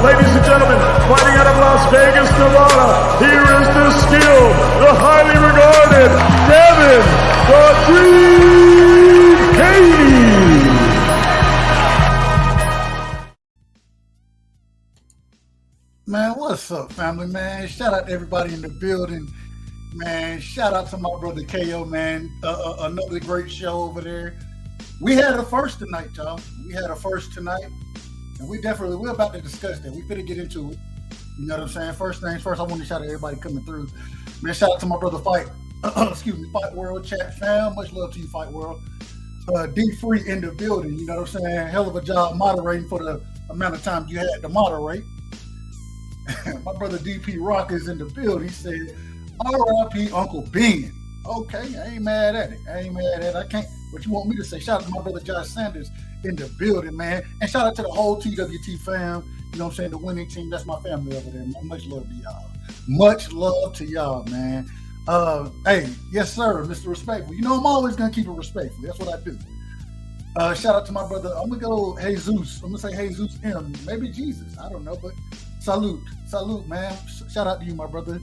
Ladies and gentlemen, fighting out of Las Vegas, Nevada, here is the skill, the highly regarded DEVIN, the Dream HANEY. Man, what's up, family, man? Shout out to everybody in the building, man. Shout out to my brother KO, man. Another great show over there. We had a first tonight, y'all. We had a first tonight, and we're about to discuss that. We finna get into it. You know what I'm saying? First things first, I want to shout out to everybody coming through. Man, shout out to my brother Fight World chat fam. Much love to you, Fight World. D-Free in the building. You know what I'm saying? Hell of a job moderating for the amount of time you had to moderate. My brother DP Rock is in the building. He said, R.I.P. Uncle Ben. Okay, I ain't mad at it. I can't. What you want me to say? Shout out to my brother Josh Sanders in the building, man. And shout out to the whole TWT fam. You know what I'm saying? The winning team. That's my family over there, man. Much love to y'all. Much love to y'all, man. Hey, yes, sir, Mr. Respectful. You know I'm always going to keep it respectful. That's what I do. Shout out to my brother. I'm going to go Jesus. I'm going to say Jesus M. Maybe Jesus. I don't know, but salute, man. Shout out to you, my brother.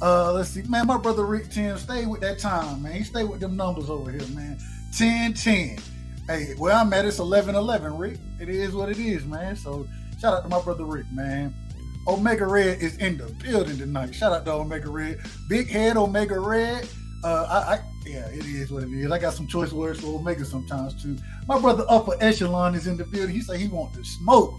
Let's see, man. My brother Rick Tim, stay with that time, man. He stay with them numbers over here, man. 10-10. Hey, where I'm at, it's 11-11, Rick. It is what it is, man. So shout out to my brother Rick, man. Omega Red is in the building tonight. Shout out to Omega Red. Big head Omega Red. Yeah, it is what it is. I got some choice words for Omega sometimes too. My brother Upper Echelon is in the building. He said he wants to smoke.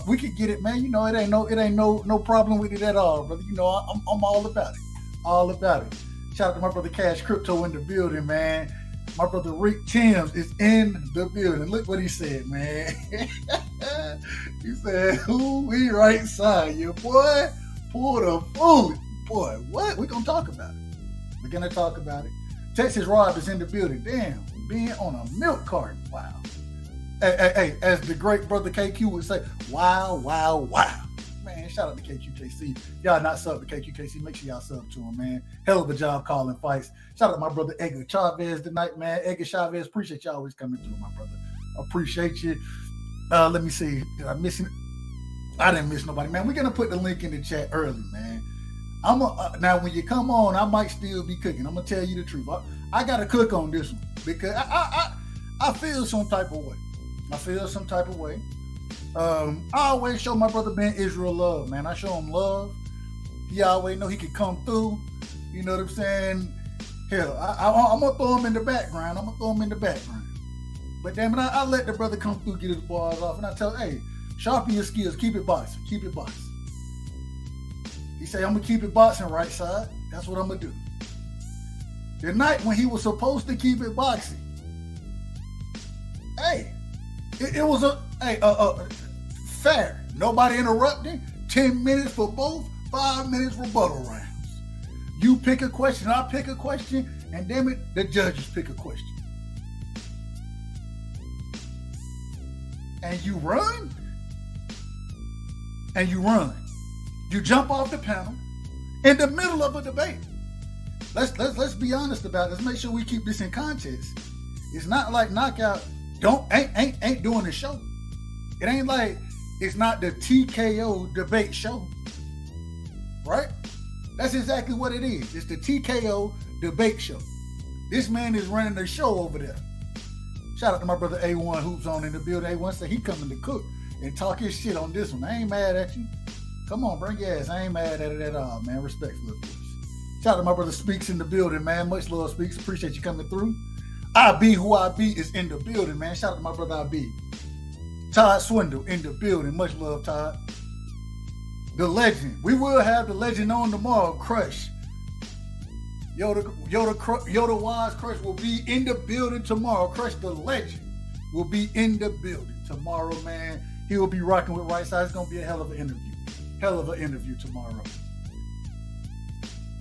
We could get it, man. You know, it ain't no problem with it at all, brother. You know, I'm all about it. All about it. Shout out to my brother Cash Crypto in the building, man. My brother Rick Timms is in the building. Look what he said, man. He said, "Who we right side you, boy? Pull the food, boy. What? We gonna talk about it. We're gonna talk about it." Texas Rob is in the building. Damn, being on a milk carton. Wow. Hey, as the great brother KQ would say, wow. Man, shout out to KQKC. Y'all not sub to KQKC, make sure y'all sub to him, man. Hell of a job calling fights. Shout out to my brother Edgar Chavez tonight, man. Edgar Chavez, appreciate you always coming through, my brother. Appreciate you. Let me see. Did I miss it? I didn't miss nobody, man. We're gonna put the link in the chat early, man. Now when you come on, I might still be cooking. I'm gonna tell you the truth. I gotta cook on this one because I feel some type of way. I always show my brother Ben Israel love, man. I show him love. He always know he can come through. You know what I'm saying? Hell, I'm gonna throw him in the background. But damn it, I let the brother come through, get his bars off, and I tell him, hey, sharpen your skills, keep it boxing. He say, I'm gonna keep it boxing, right side. That's what I'm gonna do. The night when he was supposed to keep it boxing, hey, it was fair. Nobody interrupting. 10 minutes for both, 5 minutes rebuttal rounds. You pick a question, I pick a question, and damn it, the judges pick a question. And you run. You jump off the panel in the middle of a debate. Let's be honest about it. Let's make sure we keep this in context. It's not like Knockout ain't doing the show. It ain't like it's not the TKO debate show, right? That's exactly what it is. It's the TKO debate show. This man is running the show over there. Shout out to my brother A1 Hoops on in the building. A1 said he coming to cook and talk his shit on this one. I ain't mad at you. Come on, bring your ass. I ain't mad at it at all, man. Respectful, of course. Shout out to my brother Speaks in the building, man. Much love, Speaks. Appreciate you coming through. I Be Who I Be is in the building, man. Shout out to my brother I Be. Todd Swindle in the building. Much love, Todd. The legend. We will have the legend on tomorrow, Crush. Yoda Wise Crush will be in the building tomorrow. Crush the legend will be in the building tomorrow, man. He will be rocking with Right Side. It's going to be a hell of an interview tomorrow.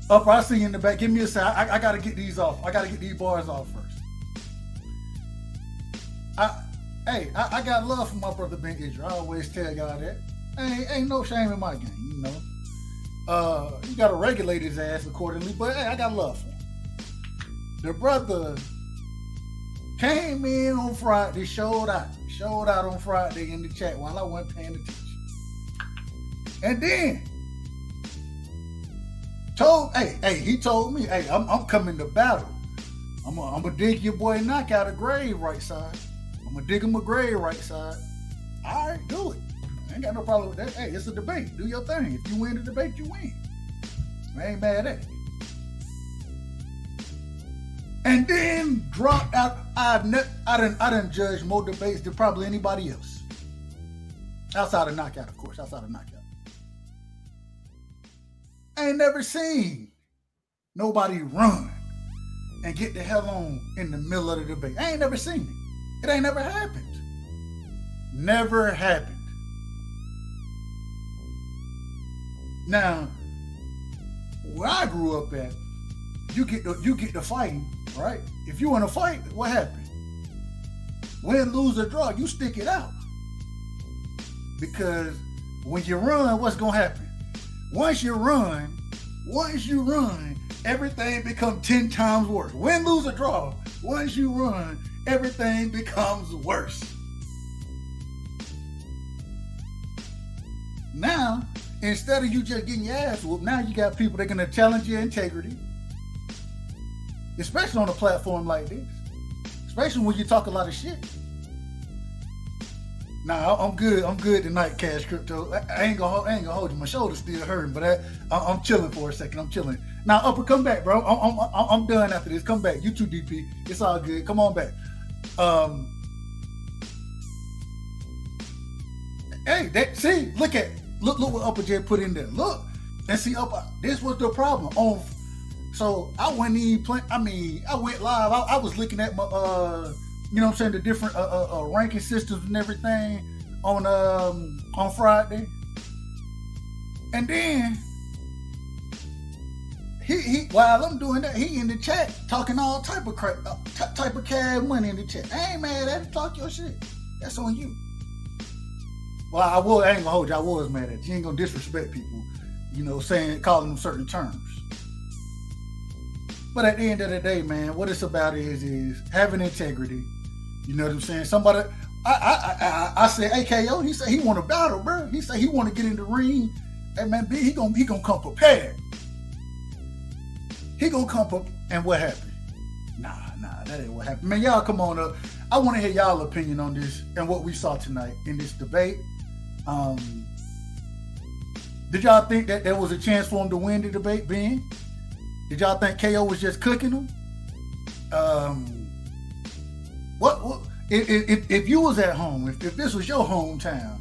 Up, I see you in the back. Give me a second. I got to get these off. I got to get these bars off first. I got love for my brother Ben Israel. I always tell y'all that. Ain't no shame in my game, you know. You got to regulate his ass accordingly, but hey, I got love for him. The brother came in on Friday, showed out on Friday in the chat while I wasn't paying attention. And then he told me, hey, I'm coming to battle. I'm gonna dig your boy Knockout a grave right side. I'm gonna dig him a grave right side. All right, do it. I ain't got no problem with that. Hey, it's a debate. Do your thing. If you win the debate, you win. I ain't mad at it. And then dropped out. I didn't judge more debates than probably anybody else. Outside of Knockout, of course. Outside of Knockout. I ain't never seen nobody run and get the hell on in the middle of the debate. I ain't never seen it. It ain't never happened. Never happened. Now, where I grew up at, you get the fighting, right? If you want to fight, what happened? Win, lose, or draw, you stick it out. Because when you run, what's gonna happen? Once you run, everything becomes 10 times worse. Win, lose, or draw. Once you run, everything becomes worse. Now, instead of you just getting your ass whooped, now you got people that are gonna challenge your integrity. Especially on a platform like this. Especially when you talk a lot of shit. Nah, I'm good tonight, Cash Crypto. I ain't gonna hold you. My shoulder's still hurting, but I'm chilling for a second. I'm chilling. Now, Upper, come back, bro. I'm done after this. Come back. You too, DP. It's all good. Come on back. Hey, look what Upper J put in there. Look and see, Upper. This was the problem. So I wasn't even playing. I mean, I went live. I was looking at my you know what I'm saying, the different ranking systems and everything on Friday. And then he while I'm doing that, he in the chat talking all type of crap, type of cash money in the chat. I ain't mad at it. Talk your shit. That's on you. Well, I ain't gonna hold you. I was mad at you. You ain't gonna disrespect people, you know, calling them certain terms. But at the end of the day, man, what it's about is having integrity. You know what I'm saying? Somebody, I said, hey, KO, he said he want to battle, bro. He said he want to get in the ring. Hey, man, he gonna come prepared. He gonna come up, and what happened? Nah, that ain't what happened. Man, y'all come on up. I want to hear y'all opinion on this and what we saw tonight in this debate. Did y'all think that there was a chance for him to win the debate, Ben? Did y'all think KO was just cooking him? What if you was at home, if this was your hometown,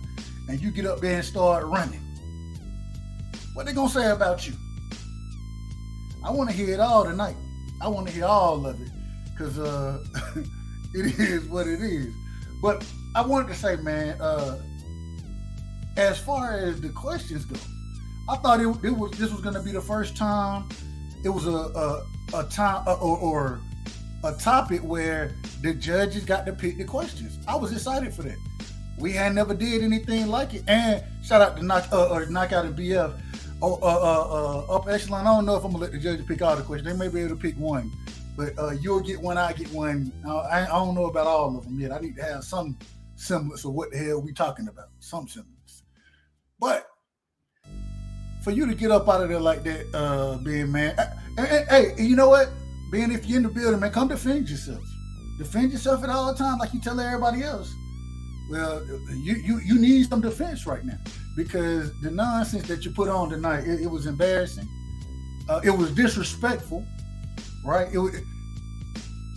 and you get up there and start running, what they gonna say about you? I want to hear it all tonight. I want to hear all of it, because it is what it is. But I wanted to say, man, as far as the questions go, I thought this was going to be the first time it was a time or a topic where the judges got to pick the questions. I was excited for that. We had never did anything like it. And shout out to Knockout and BF. Up echelon, I don't know if I'm gonna let the judges pick all the questions. They may be able to pick one, but you'll get one, I get one. I don't know about all of them yet. I need to have some semblance of what the hell we talking about. Some semblance. But for you to get up out of there like that, Ben, man. Hey, you know what? Ben, if you're in the building, man, come defend yourself. Defend yourself at all times like you tell everybody else. Well, you need some defense right now, because the nonsense that you put on tonight, it was embarrassing. It was disrespectful, right?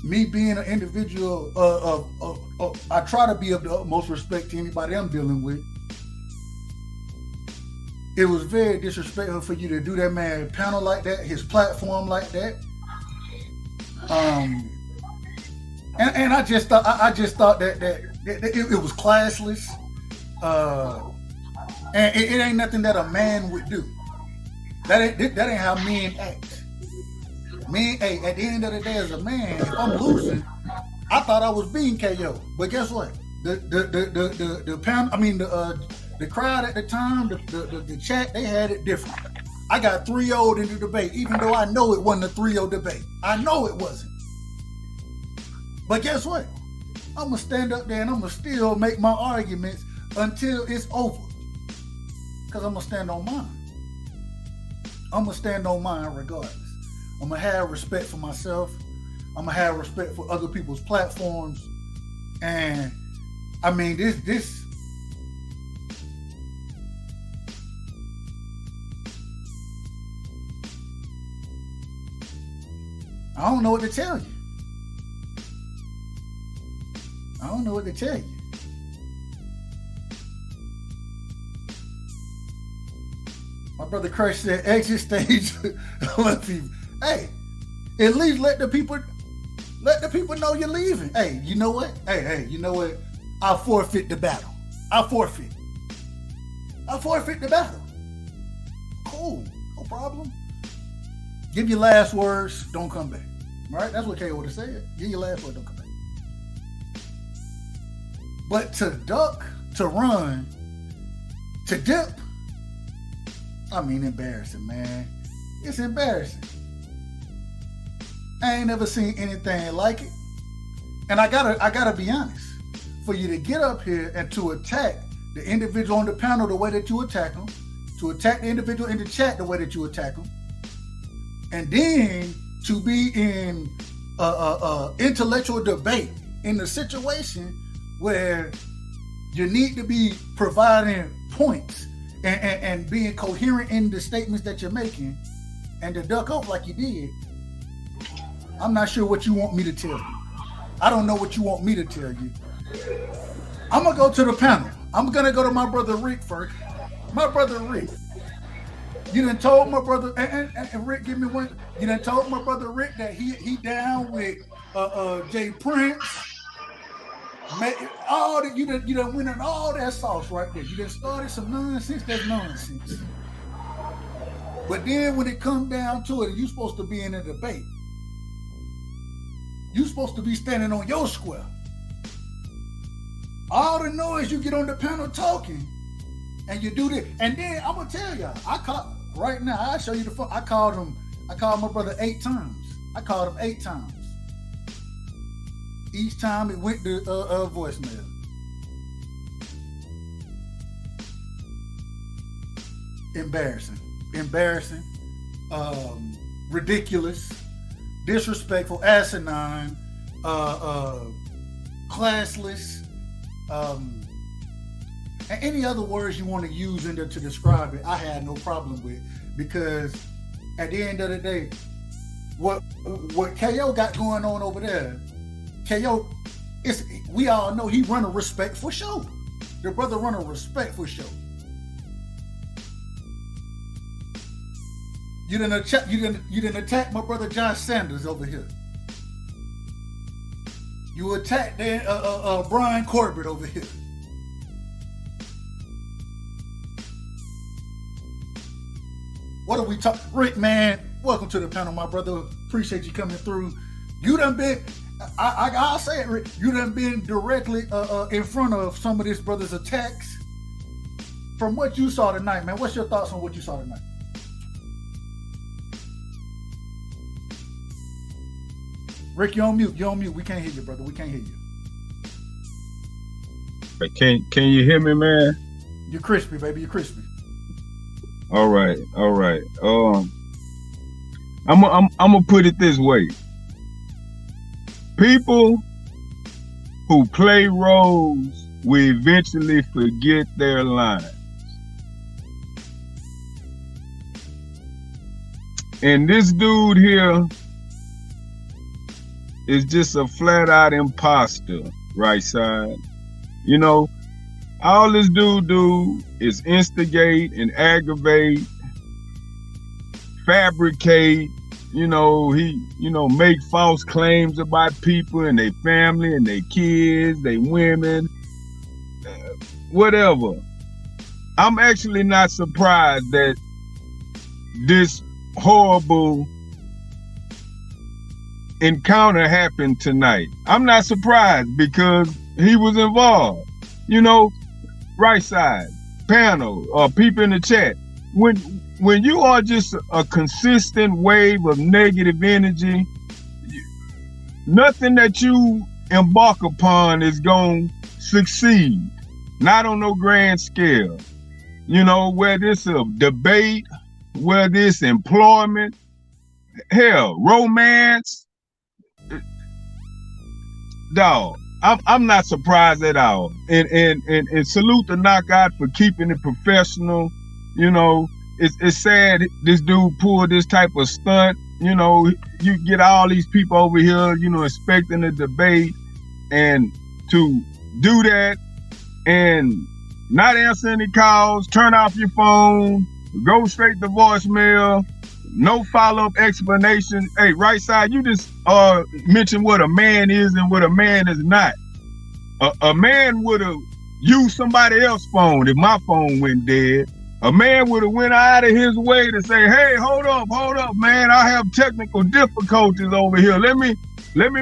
Me being an individual, I try to be of the utmost respect to anybody I'm dealing with. It was very disrespectful for you to do that man panel like that, his platform like that. And I just thought that it was classless, and it ain't nothing that a man would do. That ain't how men act. Men, hey, at the end of the day, as a man, if I'm losing, I thought I was being KO. But guess what? The panel, I mean the crowd at the time, the chat, they had it different. I got 3-0'd in the debate, even though I know it wasn't a 3-0 debate. I know it wasn't. But guess what? I'm going to stand up there and I'm going to still make my arguments until it's over. Because I'm gonna stand on mine. I'm gonna stand on mine regardless. I'm gonna have respect for myself. I'm gonna have respect for other people's platforms. And I mean, this I don't know what to tell you. I don't know what to tell you. My brother Crush said, exit stage. Hey, at least let the people know you're leaving. Hey, you know what? Hey, you know what? I forfeit the battle. I forfeit the battle. Cool, no problem. Give your last words, don't come back. Right? That's what KO would have said. Give your last words, don't come back. But to duck, to run, to dip, I mean, embarrassing, man. It's embarrassing. I ain't never seen anything like it. And I gotta be honest. For you to get up here and to attack the individual on the panel the way that you attack them, to attack the individual in the chat the way that you attack them, and then to be in intellectual debate in the situation where you need to be providing points and being coherent in the statements that you're making, and to duck off like you did, I'm not sure what you want me to tell you. I don't know what you want me to tell you. I'm gonna go to the panel. I'm gonna go to my brother Rick first. My brother Rick. You done told my brother, and Rick, give me one. You done told my brother Rick that he down with Jay Prince. All that you done went on all that sauce right there. You done started some nonsense. That's nonsense. But then when it comes down to it, you supposed to be in a debate. You supposed to be standing on your square. All the noise you get on the panel talking, and you do this, and then I'm gonna tell y'all, right now. I'll show you the phone. I called my brother 8 times. I called him 8 times. Each time it went to voicemail. Embarrassing, ridiculous, disrespectful, asinine, classless, and any other words you want to use in there to describe it, I had no problem with, because at the end of the day, what KO got going on over there, KO, we all know he run a respectful show. The brother run a respectful show. You didn't attack my brother John Sanders over here. You attacked Brian Corbett over here. What are we talking? Rick, man, welcome to the panel, my brother. Appreciate you coming through. You done been, I'll say it, Rick, you done been directly in front of some of this brother's attacks. From what you saw tonight, man, what's your thoughts on what you saw tonight? Rick, you're on mute. We can't hear you, brother. We can't hear you. Can you hear me, man? You're crispy, baby. You're crispy. All right. I'm gonna put it this way. People who play roles will eventually forget their lines. And this dude here is just a flat out imposter, right side. You know, all this dude do is instigate and aggravate, fabricate, make false claims about people and their family and their kids, their women, whatever. I'm actually not surprised that this horrible encounter happened tonight. I'm not surprised because he was involved. Right side, panel, or people in the chat. When you are just a consistent wave of negative energy, nothing that you embark upon is going to succeed. Not on no grand scale. You know, whether it's a debate, whether it's employment, hell, romance, dog. I'm not surprised at all. And salute the Knockout for keeping it professional. You know, it's sad this dude pulled this type of stunt. You know, you get all these people over here, you know, expecting a debate, and to do that and not answer any calls, turn off your phone, go straight to voicemail, no follow-up explanation. Hey, right side, you just mentioned what a man is and what a man is not. A man would have used somebody else's phone if my phone went dead. A man would have went out of his way to say, hey, hold up, man. I have technical difficulties over here. Let me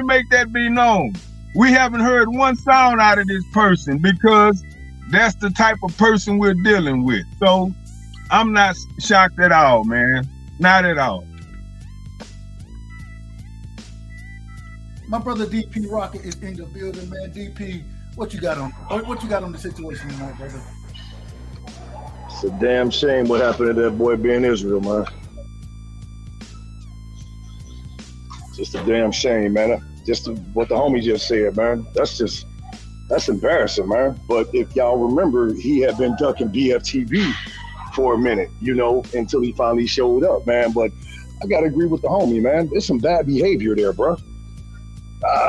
make that be known. We haven't heard one sound out of this person because that's the type of person we're dealing with. So I'm not shocked at all, man. Not at all. My brother DP Rocket is in the building, man. DP, what you got on the situation tonight, brother? It's a damn shame what happened to that boy being Israel, man. Just a damn shame, man. Just what the homie just said, man. That's embarrassing, man. But if y'all remember, he had been ducking BFTV for a minute, you know, until he finally showed up, man. But I gotta agree with the homie, man. There's some bad behavior there, bro.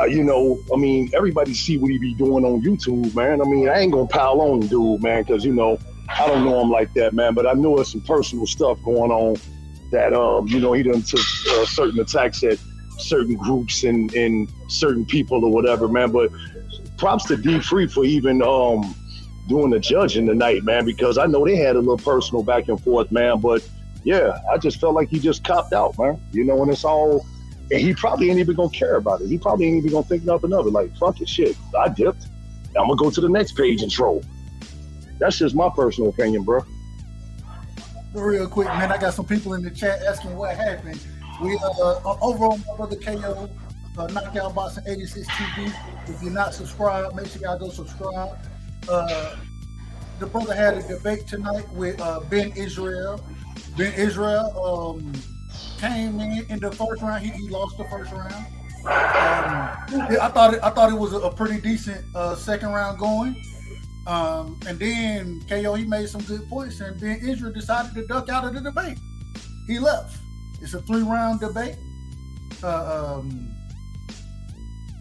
You know, I mean, everybody see what he be doing on YouTube, man. I mean, I ain't gonna pile on dude, man, because, you know, I don't know him like that, man. But I know there's some personal stuff going on that, you know, he done took certain attacks at certain groups and certain people or whatever, man. But props to D Free for even doing the judging tonight, man, because I know they had a little personal back and forth, man. But yeah, I just felt like he just copped out, man. You know, and it's all, and he probably ain't even gonna care about it. He probably ain't even gonna think nothing of it. Like, fuck it, shit, I dipped. Now I'm gonna go to the next page and troll. That's just my personal opinion, bro. Real quick, man, I got some people in the chat asking what happened. We over on my brother KO, Knockoutboxing86TV. If you're not subscribed, make sure y'all go subscribe. The brother had a debate tonight with Ben Israel. Ben Israel came in the first round. He lost the first round. I thought it was a pretty decent second round going. And then KO, he made some good points, and Ben Israel decided to duck out of the debate. He left. It's a 3-round debate.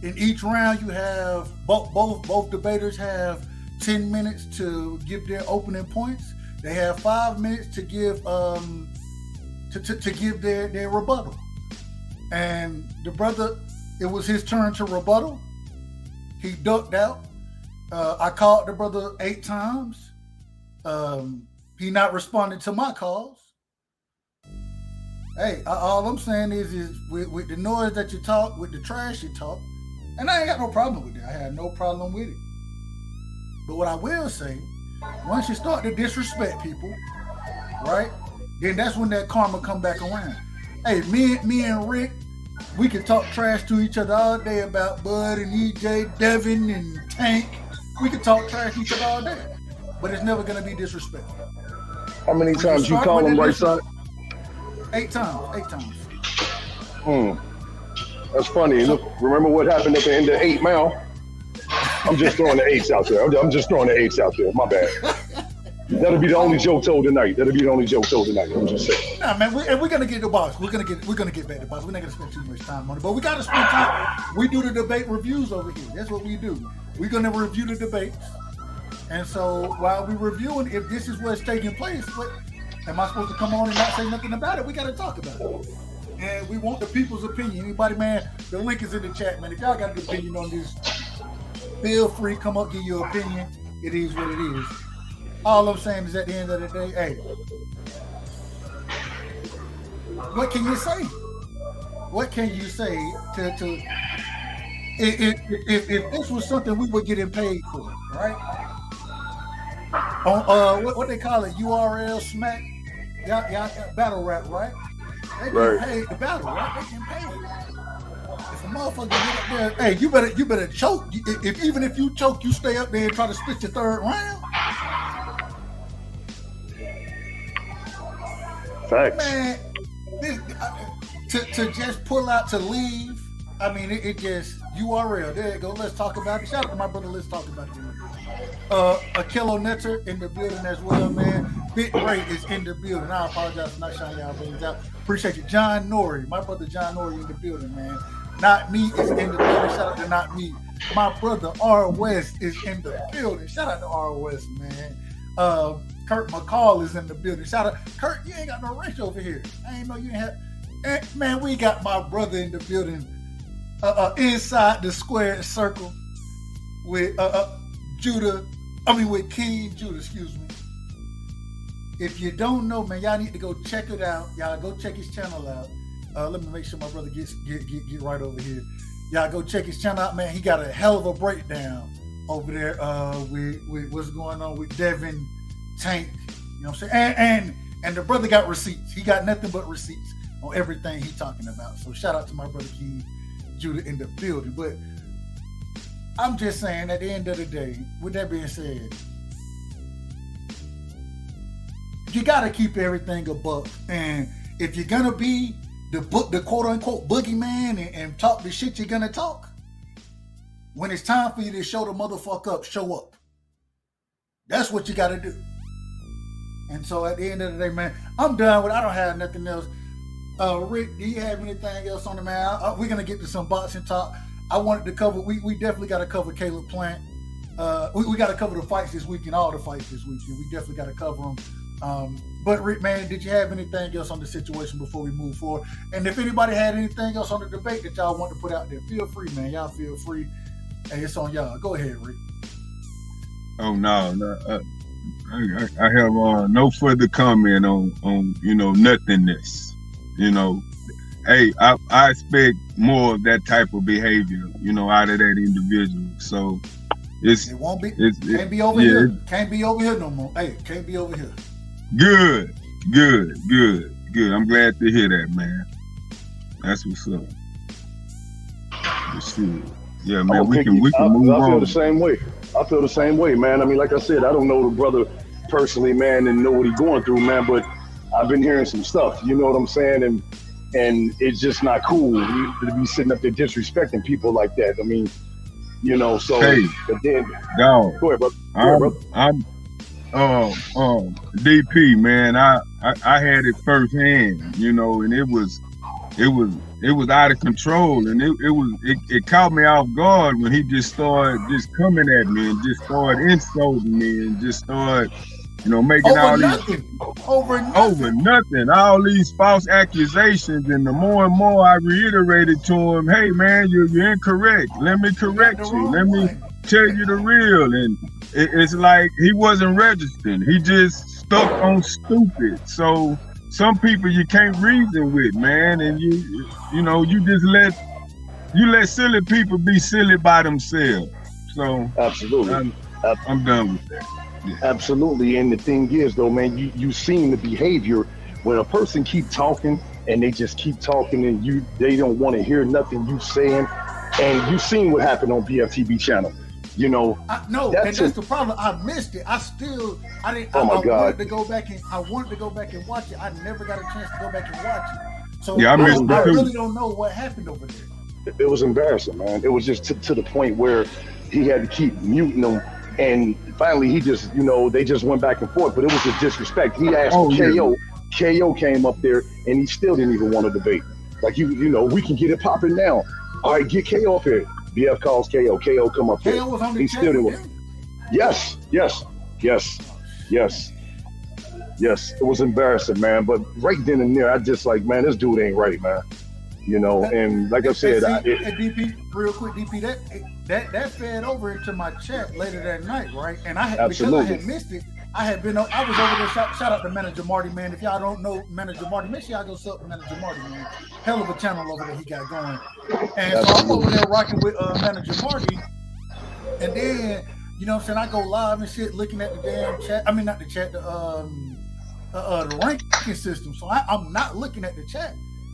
In each round, you have both debaters have 10 minutes to give their opening points. They have 5 minutes to give to give their rebuttal. And the brother, it was his turn to rebuttal. He ducked out. I called the brother 8 times. He not responding to my calls. Hey, all I'm saying is with the noise that you talk, with the trash you talk, and I ain't got no problem with it. I had no problem with it. But what I will say, once you start to disrespect people, right, then that's when that karma come back around. Hey, me and Rick, we can talk trash to each other all day about Bud and EJ, Devin and Tank. We can talk trash to each other all day, but it's never gonna be disrespectful. How many times you call him, right side? 8 times. 8 times. That's funny. Look, remember what happened at the end of 8 Mile? I'm just throwing the 8s out there. I'm just throwing the 8s out there. My bad. That'll be the only joke told tonight. I'm just saying. Nah, man, we're gonna get the box. We're gonna get back to the box. We're not gonna spend too much time on it, but we gotta spend time. We do the debate reviews over here. That's what we do. We're gonna review the debates, and so while we're reviewing, if this is what's taking place, what am I supposed to come on and not say nothing about it? We gotta talk about it, and we want the people's opinion. Anybody, man? The link is in the chat, man. If y'all got an opinion on this, feel free, come up, give your opinion. It is what it is. All I'm saying is at the end of the day, hey, what can you say? What can you say to if this was something we were getting paid for, right? On what they call it, URL smack, y'all battle rap, right? They get paid to battle, right? They get paid. If a motherfucker get up there, hey, you better choke. Even if you choke, you stay up there and try to split your 3rd round. Facts. Man, this, to just pull out to leave. I mean, it just URL. There you go. Let's talk about it. Shout out to my brother. Let's talk about it. Akilo Netter in the building as well, man. Bit Ray is in the building. I apologize for not shouting y'all things out. Appreciate you, John Norrie. My brother John Norrie in the building, man. Not Me is in the building. Shout out to Not Me. My brother R West is in the building. Shout out to R West, man. Kurt McCall is in the building. Shout out, Kurt. You ain't got no wrench over here. I ain't know you ain't have. Man, we got my brother in the building. Inside the square circle with with King Judah, excuse me. If you don't know, man, y'all need to go check it out. Y'all go check his channel out. Let me make sure my brother get right over here. Y'all go check his channel out, man. He got a hell of a breakdown over there with what's going on with Devin Tank. You know what I'm saying? And the brother got receipts. He got nothing but receipts on everything he's talking about. So shout out to my brother King Judah in the building. But I'm just saying, at the end of the day, with that being said, you gotta keep everything a buck. And if you're gonna be the quote unquote boogeyman and talk the shit you're gonna talk, when it's time for you to show the motherfucker up, show up. That's what you gotta do. And so at the end of the day, man, I'm done with it. I don't have nothing else. Rick, do you have anything else on the man? We're gonna get to some boxing talk. I wanted to cover. We definitely got to cover Caleb Plant. We got to cover the fights this weekend, all the fights this weekend. We definitely got to cover them. But Rick, man, did you have anything else on the situation before we move forward? And if anybody had anything else on the debate that y'all want to put out there, feel free, man. Y'all feel free. Hey, it's on y'all. Go ahead, Rick. Oh no. I have no further comment on nothingness. Hey, I expect more of that type of behavior, out of that individual. So it won't be. Can't be over here. Can't be over here no more. Hey, can't be over here. Good. I'm glad to hear that, man. That's what's up. Yeah, man. We can move on. I feel the same way. I feel the same way, man. I mean, like I said, I don't know the brother personally, man, and know what he's going through, man. But I've been hearing some stuff. You know what I'm saying? And it's just not cool to be sitting up there disrespecting people like that. I mean, so. Hey, but then, dog. Go ahead, brother. I'm DP, man. I had it firsthand, and it was out of control, and it caught me off guard when he just started coming at me and just started insulting me and just started, making over nothing, all these false accusations. And the more and more I reiterated to him, hey man, you're incorrect. Let me correct you. Let me tell you the real. And it's like he wasn't registering. He just stuck on stupid. So some people you can't reason with, man, and you just let silly people be silly by themselves. So absolutely, I'm done with that. Yeah. Absolutely. And the thing is, though, man, you seen the behavior when a person keep talking and they just keep talking and they don't want to hear nothing you saying. And you seen what happened on BFTV channel. That's the problem. I missed it. I didn't. Oh my God. I wanted to go back and watch it. I never got a chance to go back and watch it. So yeah, I really don't know what happened over there. It was embarrassing, man. It was just to the point where he had to keep muting them. And finally, he just, they just went back and forth, but it was a disrespect. He asked KO. Yeah. KO came up there, and he still didn't even want to debate. Like, we can get it popping now. All right, get KO up here. BF calls KO. KO come up here. KO was on the he still didn't. Yes. It was embarrassing, man. But right then and there, I just like, man, this dude ain't right, man. And like I said, DP, real quick, DP, that fed over into my chat later that night, right? And because I had missed it, I was over there. Shout out to Manager Marty, man. If y'all don't know Manager Marty, make sure y'all go sub to Manager Marty, man. Hell of a channel over there he got going. And so I'm over there rocking with Manager Marty, and then I go live and shit, looking at the damn chat. I mean, not the chat, the ranking system. So I'm not looking at the chat.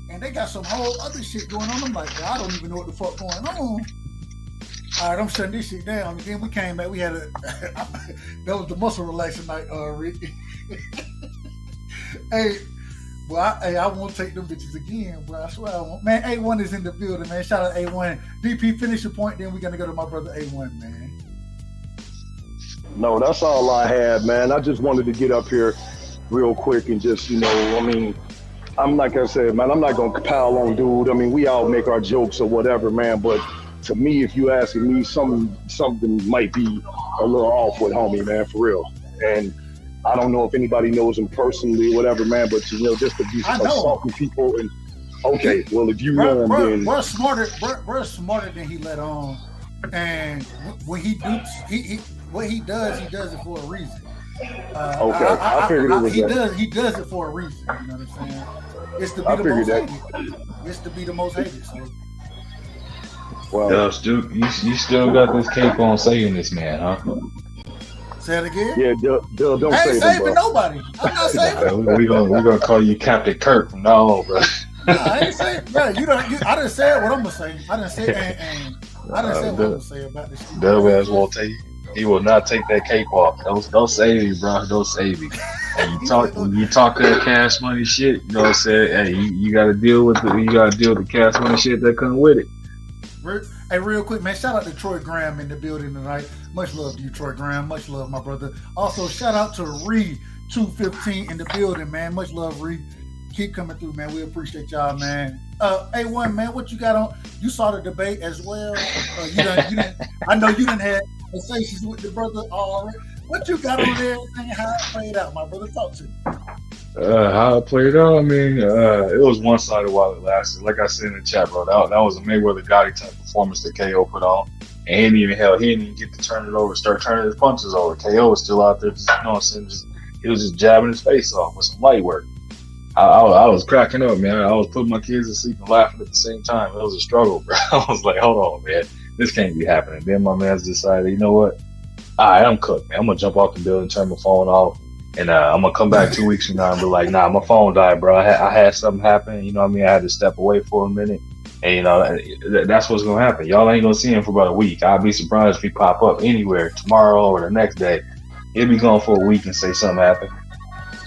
And they got some whole other shit going on. I'm like, I don't even know what the fuck going on. All right, I'm shutting this shit down. And then we came back. We had that was the muscle relaxing night, Rick. Hey, Well, I won't take them bitches again, bro. I swear I won't. Man, A1 is in the building, man. Shout out A1. DP, finish your point, then we're going to go to my brother A1, man. No, that's all I had, man. I just wanted to get up here real quick and just, I'm like I said, man, I'm not going to pile on dude. I mean, we all make our jokes or whatever, man. But to me, if you asking me, something might be a little off with homie, man, for real. And I don't know if anybody knows him personally or whatever, man, but just to be assaulting people and okay, well if you know him, then we're smarter than he let on. And when what he does it for a reason. Okay, I figured it was he does it for a reason. You know what I'm saying? It's to be the most hated. It's to be the most hated. So. Well, you still got this cape on saving this man, huh? Say it again? Yeah, don't I say ain't saving nobody. I'm not saving. We're gonna call you Captain Kirk from now on, bro. No, I ain't saying, bro. I didn't say what I'm gonna say. I didn't say, and I didn't say what I'm gonna say about this. Dumbass won't take. He will not take that cape off. Don't save me, bro. Don't save me. And you talk that cash money shit. You know what I'm saying? Hey, you gotta deal with the cash money shit that come with it. Hey, real quick, man, shout out to Troy Graham in the building tonight. Much love to you, Troy Graham. Much love, my brother. Also, shout out to Reed 215 in the building, man. Much love, Reed. Keep coming through, man. We appreciate y'all, man. A1, man, what you got on? You saw the debate as well. You didn't. I know you didn't have conversations with the brother already. What you got on there and how it played out, my brother? Talk to me. How it played out, I mean, it was one-sided while it lasted. Like I said in the chat, bro, that was a Mayweather Gotti type performance that KO put on. And he didn't even get to turn it over, start turning his punches over. KO was still out there, just, you know what I'm saying, he was just jabbing his face off with some light work. I was cracking up, man. I was putting my kids to sleep and laughing at the same time. It was a struggle, bro. I was like, hold on, man. This can't be happening. Then my man's decided, you know what? All right, I'm cooked, man. I'm going to jump off the building, turn my phone off. And I'm going to come back 2 weeks from now and be like, nah, my phone died, bro. I had something happen. You know what I mean? I had to step away for a minute. And, you know, that's what's going to happen. Y'all ain't going to see him for about a week. I'd be surprised if he pop up anywhere tomorrow or the next day. He'll be gone for a week and say something happened.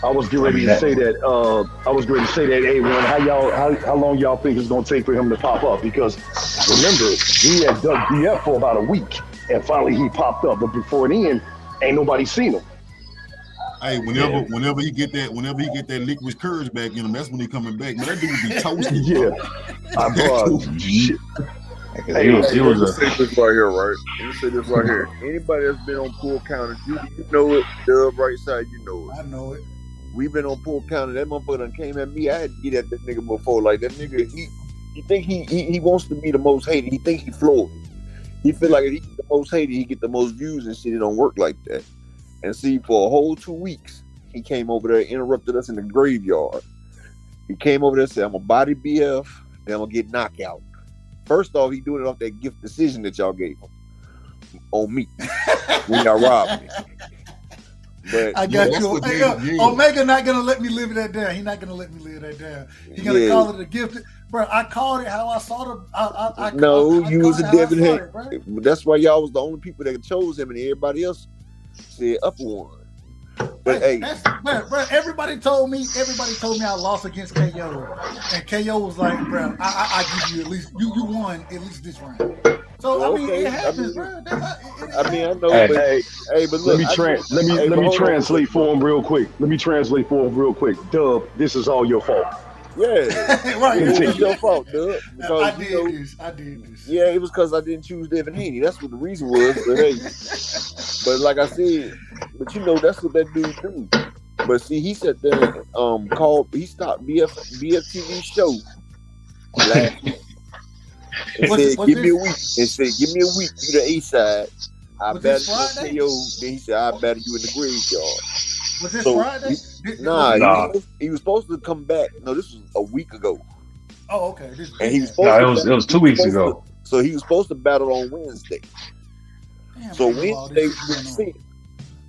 I was getting ready to say that. A1, how long y'all think it's going to take for him to pop up? Because remember, he had dug BF for about a week, and finally he popped up. But before then, ain't nobody seen him. Hey, whenever he get that liquid courage back in him, that's when he coming back. Man, that dude be toasted. Yeah, shit. Hey, he was a say this right here, right? Let me say this right here. Anybody that's been on Pool Counter, you know it. Dub right side, you know it. I know it. We been on Pool Counter. That motherfucker done came at me. I had to get at that nigga before. Like that nigga, he think he wants to be the most hated. He think he Floyd. He feel like if he get the most hated, he get the most views and shit. It don't work like that. And see, for a whole 2 weeks, he came over there and interrupted us in the graveyard. He came over there and said, I'm gonna body BF, then I'm gonna get knockout. First off, he doing it off that gift decision that y'all gave him on me when y'all robbed me. But I got you. Omega not gonna let me live that down. He not gonna let me live that down. He gonna call it a gift. Bro, I called it how I saw the. You was a Devin Haney. That's why y'all was the only people that chose him, and everybody else said upper one. But bro, everybody told me I lost against KO, and KO was like, bro, I give you at least you won at least this round. So I mean, it happens, bro. I know. But look, let me translate for him real quick. Dub, this is all your fault. Yeah, right. It was your fault, Dub. I did this. Yeah, it was because I didn't choose Devin Haney. That's what the reason was. But hey, but like I said, that's what that dude do. But see, he sat there and he stopped BFTV show last week. And said, give me a week. And said, give me a week. You the A side. I battle you KO. Then he said, I battle you in the graveyard. Was this Friday? He was supposed to come back. No, this was a week ago. Oh, okay. And he was supposed it was 2 weeks ago. So he was supposed to battle on Wednesday. Damn, so Wednesday we didn't see him.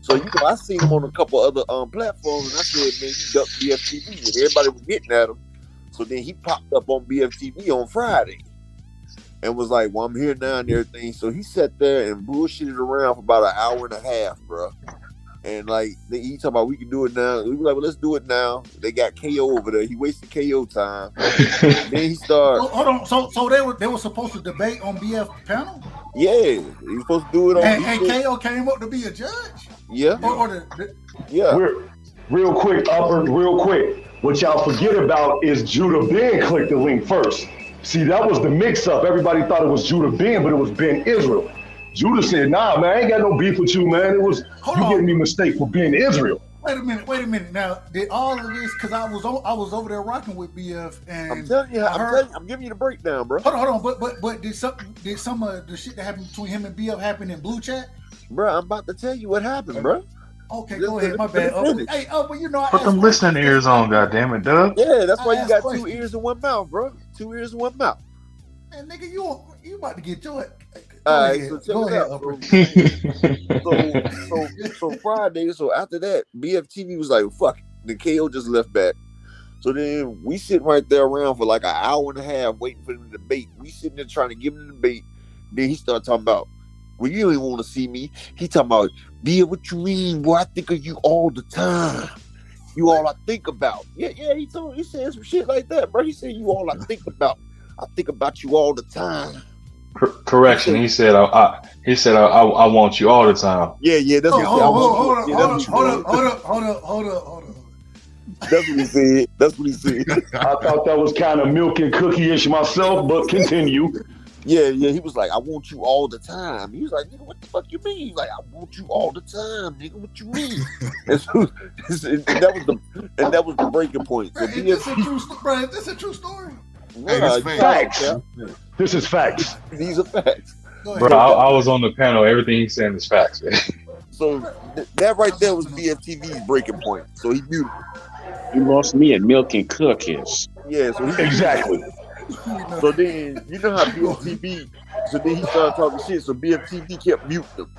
So I seen him on a couple other platforms, and I said, man, you ducked BFTV, and everybody was getting at him. So then he popped up on BFTV on Friday. And was like, well, I'm here now and everything. So he sat there and bullshitted around for about an hour and a half, bro. And like he talking about we can do it now. We were like, well, let's do it now. They got KO over there. He wasted KO time. Then he started. Hold on. So they were supposed to debate on BF panel? Yeah, he was supposed to do it on. And KO came up to be a judge? Yeah. Yeah. Real quick. What y'all forget about is Judah Ben clicked the link first. See, that was the mix-up. Everybody thought it was Judah Ben, but it was Ben Israel. Judah said, nah, man, I ain't got no beef with you, man. It was you getting me mistake for being Israel. Wait a minute. Now, did all of this, because I was over there rocking with BF, and I'm telling you, I'm giving you the breakdown, bro. Hold on, but did some of the shit that happened between him and BF happen in Blue Chat? Bro, I'm about to tell you what happened, bro. Okay, go ahead. My bad. Hey, but you know, put them listening ears on, goddammit, Doug. Yeah, that's why you got 2 ears and 1 mouth, bro. 2 ears and 1 mouth. Man, nigga, you about to get to it. All right, so check it out. So Friday, so after that, BFTV was like, fuck it. The KO just left back. So then we sitting right there around for like an hour and a half waiting for him to debate. We sitting there trying to give him the debate. Then he started talking about, well, you don't even want to see me. He talking about, BF, what you mean, boy? I think of you all the time. You all I think about. Yeah, he said some shit like that, bro. He said, you all I think about. I think about you all the time. Correction. He said, I want you all the time. Yeah. That's what he said. Hold up. That's what he said. I thought that was kind of milk and cookie-ish myself, but continue. Yeah. He was like, I want you all the time. He was like, nigga, what the fuck you mean? He's like, I want you all the time, nigga. What you mean? and that was the breaking point. So This a true story. Hey, this facts. This is facts. These are facts. Bro, I was on the panel. Everything he's saying is facts, man. So that right there was BFTV's breaking point. So he muted. You lost me at milk and cookies. Yeah, so exactly. So then you know how BFTV. So then he started talking shit. So BFTV kept muting him,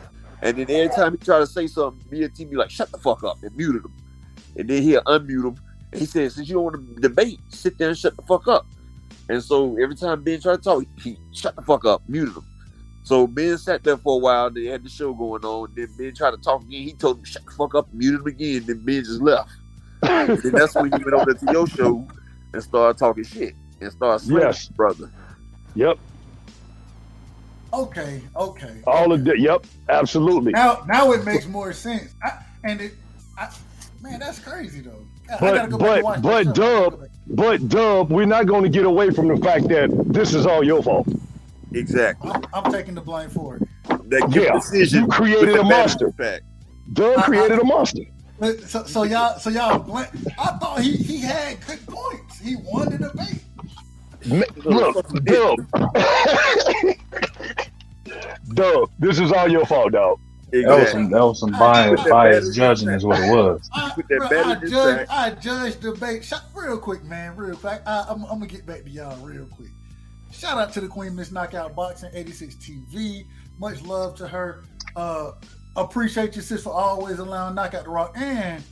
and then every time he tried to say something, BFTV like shut the fuck up and muted him, and then he'll unmute him. And he said, since you don't want to debate, sit there and shut the fuck up. And so every time Ben tried to talk, he shut the fuck up, muted him. So Ben sat there for a while. They had the show going on. Then Ben tried to talk again. He told him shut the fuck up, muted him again. Then Ben just left. And that's when he went over to your show and started talking shit and started slamming his brother. Yep. Okay. All of that. Yep. Absolutely. Now it makes more sense. Man, that's crazy though. But Dub, we're not going to get away from the fact that this is all your fault. Exactly. I'm taking the blame for it. You created a monster. Dub created a monster. So y'all blame. I thought he had good points. He won the debate. Look, Dub, this is all your fault, dog. Exactly. That was some biased judging is what it was. I judged debate. Real quick, man. Real quick. I'm gonna get back to y'all real quick. Shout out to the Queen, Miss Knockoutboxing86TV. Much love to her. Appreciate you, sis, for always allowing Knockout to rock. And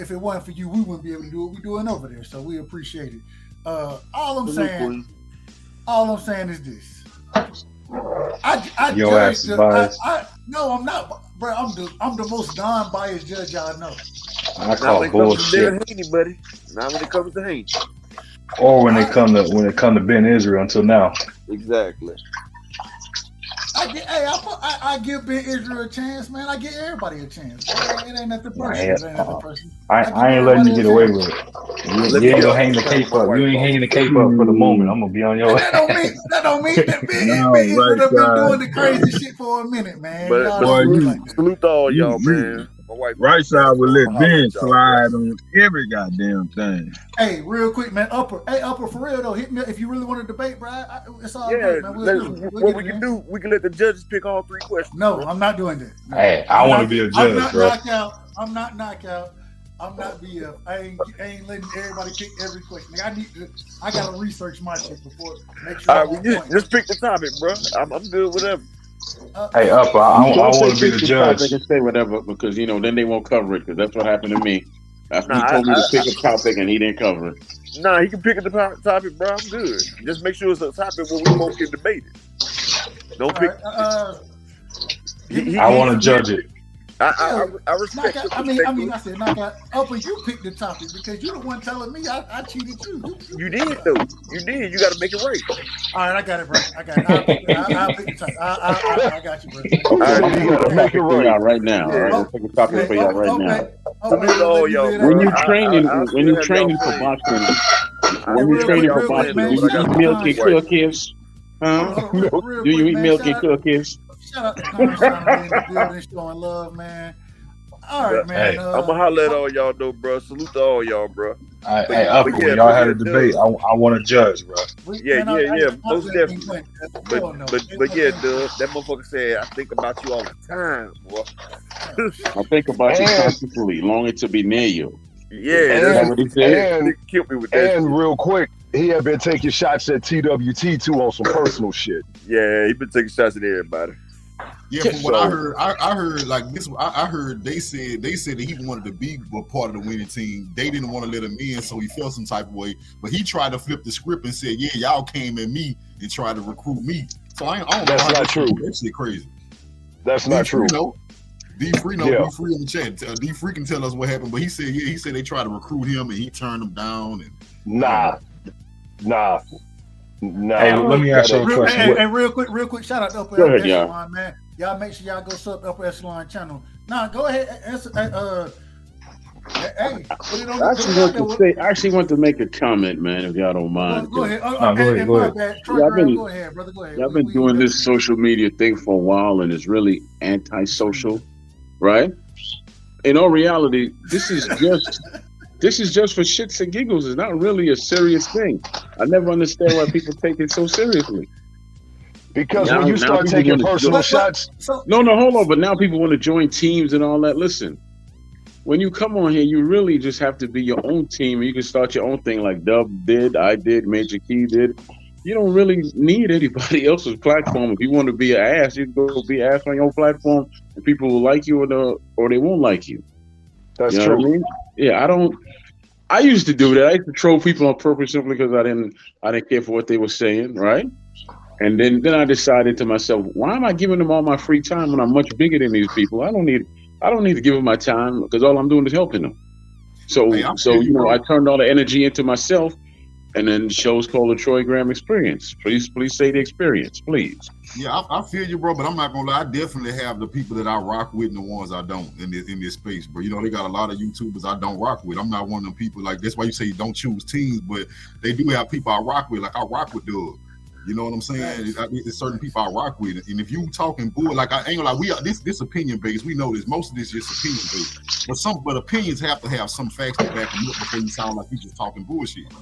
if it wasn't for you, we wouldn't be able to do what we're doing over there. So we appreciate it. All I'm saying is this. Your ass is biased. No, I'm not, bro. I'm the most non-biased judge y'all know. I call bullshit. Anybody? Not when it comes to Haney. Or when it come to Ben Israel until now. Exactly. I give Ben Israel a chance, man. I give everybody a chance. It ain't nothing personal. I ain't letting you get away with it. You ain't gonna hang the cape up. You ain't hanging the cape up for the moment. I'm gonna be on your ass. That don't mean that Ben Israel have been doing the crazy shit for a minute, man. But salute to all y'all, man. My wife, right side will let Ben slide on every goddamn thing. Hey, real quick, man. Upper, for real though, hit me up if you really want to debate, bro. It's all good, man. What we can do, we can let the judges pick all 3 questions. No, I'm not doing that. No. Hey, I want to be a judge, bro. I'm not knockout. I'm not BF. I ain't letting everybody pick every question. I gotta research my shit before. Make sure. All right, just pick the topic, bro. I'm good with whatever. Hey, Upper, I want to be the judge. They can say whatever because then they won't cover it because that's what happened to me. After he told me to pick a topic and he didn't cover it. Nah, he can pick a topic, bro. I'm good. Just make sure it's a topic where we both can debate it. Don't pick. I want to judge it. I respect. I mean, I said knockout. Upper, you picked the topic because you the one telling me I cheated you. You did though. You did. You got to make it right. All right, I got it, bro. I got it. I'll pick the topic. I got you, bro. All right, you got to make it right now. All right, let's take a topic for y'all right now. When you're training for boxing, do you eat milk and cookies? Do you eat milk and cookies? Shout out to Conrad in the building, showing love, man. All right, man. I'm gonna holler at all y'all though, bro. Salute to all y'all, bro. Hey, up when y'all had a debate, I want to judge, bro. Yeah. Most definitely. But yeah, Doug, that motherfucker said, "I think about you all the time, boy." I think about you constantly, longing to be near you. Yeah, that's what he said. Killed me with that. And real quick, he had been taking shots at TWT too on some personal shit. Yeah, he been taking shots at everybody. Yeah, from what I heard like this. I heard they said that he wanted to be a part of the winning team. They didn't want to let him in, so he felt some type of way. But he tried to flip the script and said, "Yeah, y'all came at me and tried to recruit me." So I don't know. That's not true. That shit crazy. That's not true. D Free in the chat. D Free can tell us what happened, but he said they tried to recruit him and he turned them down. And Nah. Hey, let me ask you a question. And real quick, shout out to Upper Echelon, man. Y'all make sure y'all go sub the Upper Echelon channel. Nah, go ahead. Hey, I actually want to make a comment, man, if y'all don't mind. Go ahead. Go ahead. Go ahead, brother. Go ahead. Y'all been doing this social media thing for a while, and it's really anti-social, right? In all reality, this is just for shits and giggles. It's not really a serious thing. I never understand why people take it so seriously. Because when you start taking personal shots... No, hold on. But now people want to join teams and all that. Listen, when you come on here, you really just have to be your own team. You can start your own thing like Dub did, I did, Major Key did. You don't really need anybody else's platform. If you want to be an ass, you can go be an ass on your own platform, and people will like you or they won't like you. That's true. What I mean? Yeah, I used to do that. I used to troll people on purpose simply because I didn't care for what they were saying, right? And then I decided to myself, why am I giving them all my free time when I'm much bigger than these people? I don't need to give them my time because all I'm doing is helping them. So I turned all the energy into myself, and then the show's called the Troy Graham Experience. Please say the experience, please. Yeah, I feel you, bro, but I'm not gonna lie. I definitely have the people that I rock with and the ones I don't in this space, bro. You know, they got a lot of YouTubers I don't rock with. I'm not one of them people. Like, that's why you say you don't choose teams, but they do have people I rock with. Like, I rock with Doug. You know what I'm saying? It's certain people I rock with, and if you talking bull, like, I ain't gonna lie, we are this opinion based. We know this. Most of this is just opinion based, but opinions have to have some facts to back them up before you sound like you just talking bullshit.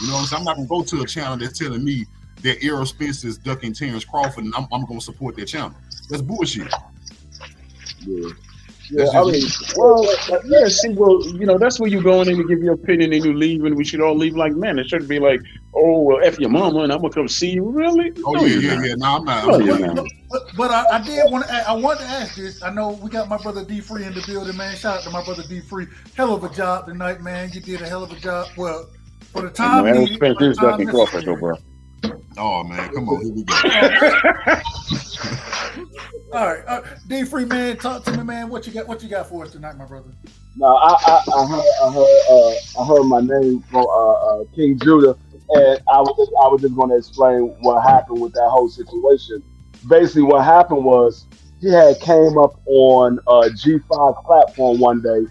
You know what I'm saying? I'm not gonna go to a channel that's telling me that Errol Spence is ducking Terrence Crawford, and I'm gonna support their channel. That's bullshit. Yeah, that's where you going in to give your opinion and you leave, and we should all leave like men. It shouldn't be like, oh, well, F your mama and I'm gonna come see you. Really? Oh, yeah. No, I'm not. But I did want to. I wanted to ask this. I know we got my brother D Free in the building, man. Shout out to my brother D Free. Hell of a job tonight, man. You did a hell of a job. Well, for the time. Errol Spence is ducking Crawford, though, bro. Oh man, come on, here we go. All right, D Free, man, talk to me, man. What you got for us tonight, my brother? No, I heard my name from King Judah, and I was just going to explain what happened with that whole situation. Basically, what happened was he had came up on a G5 platform one day,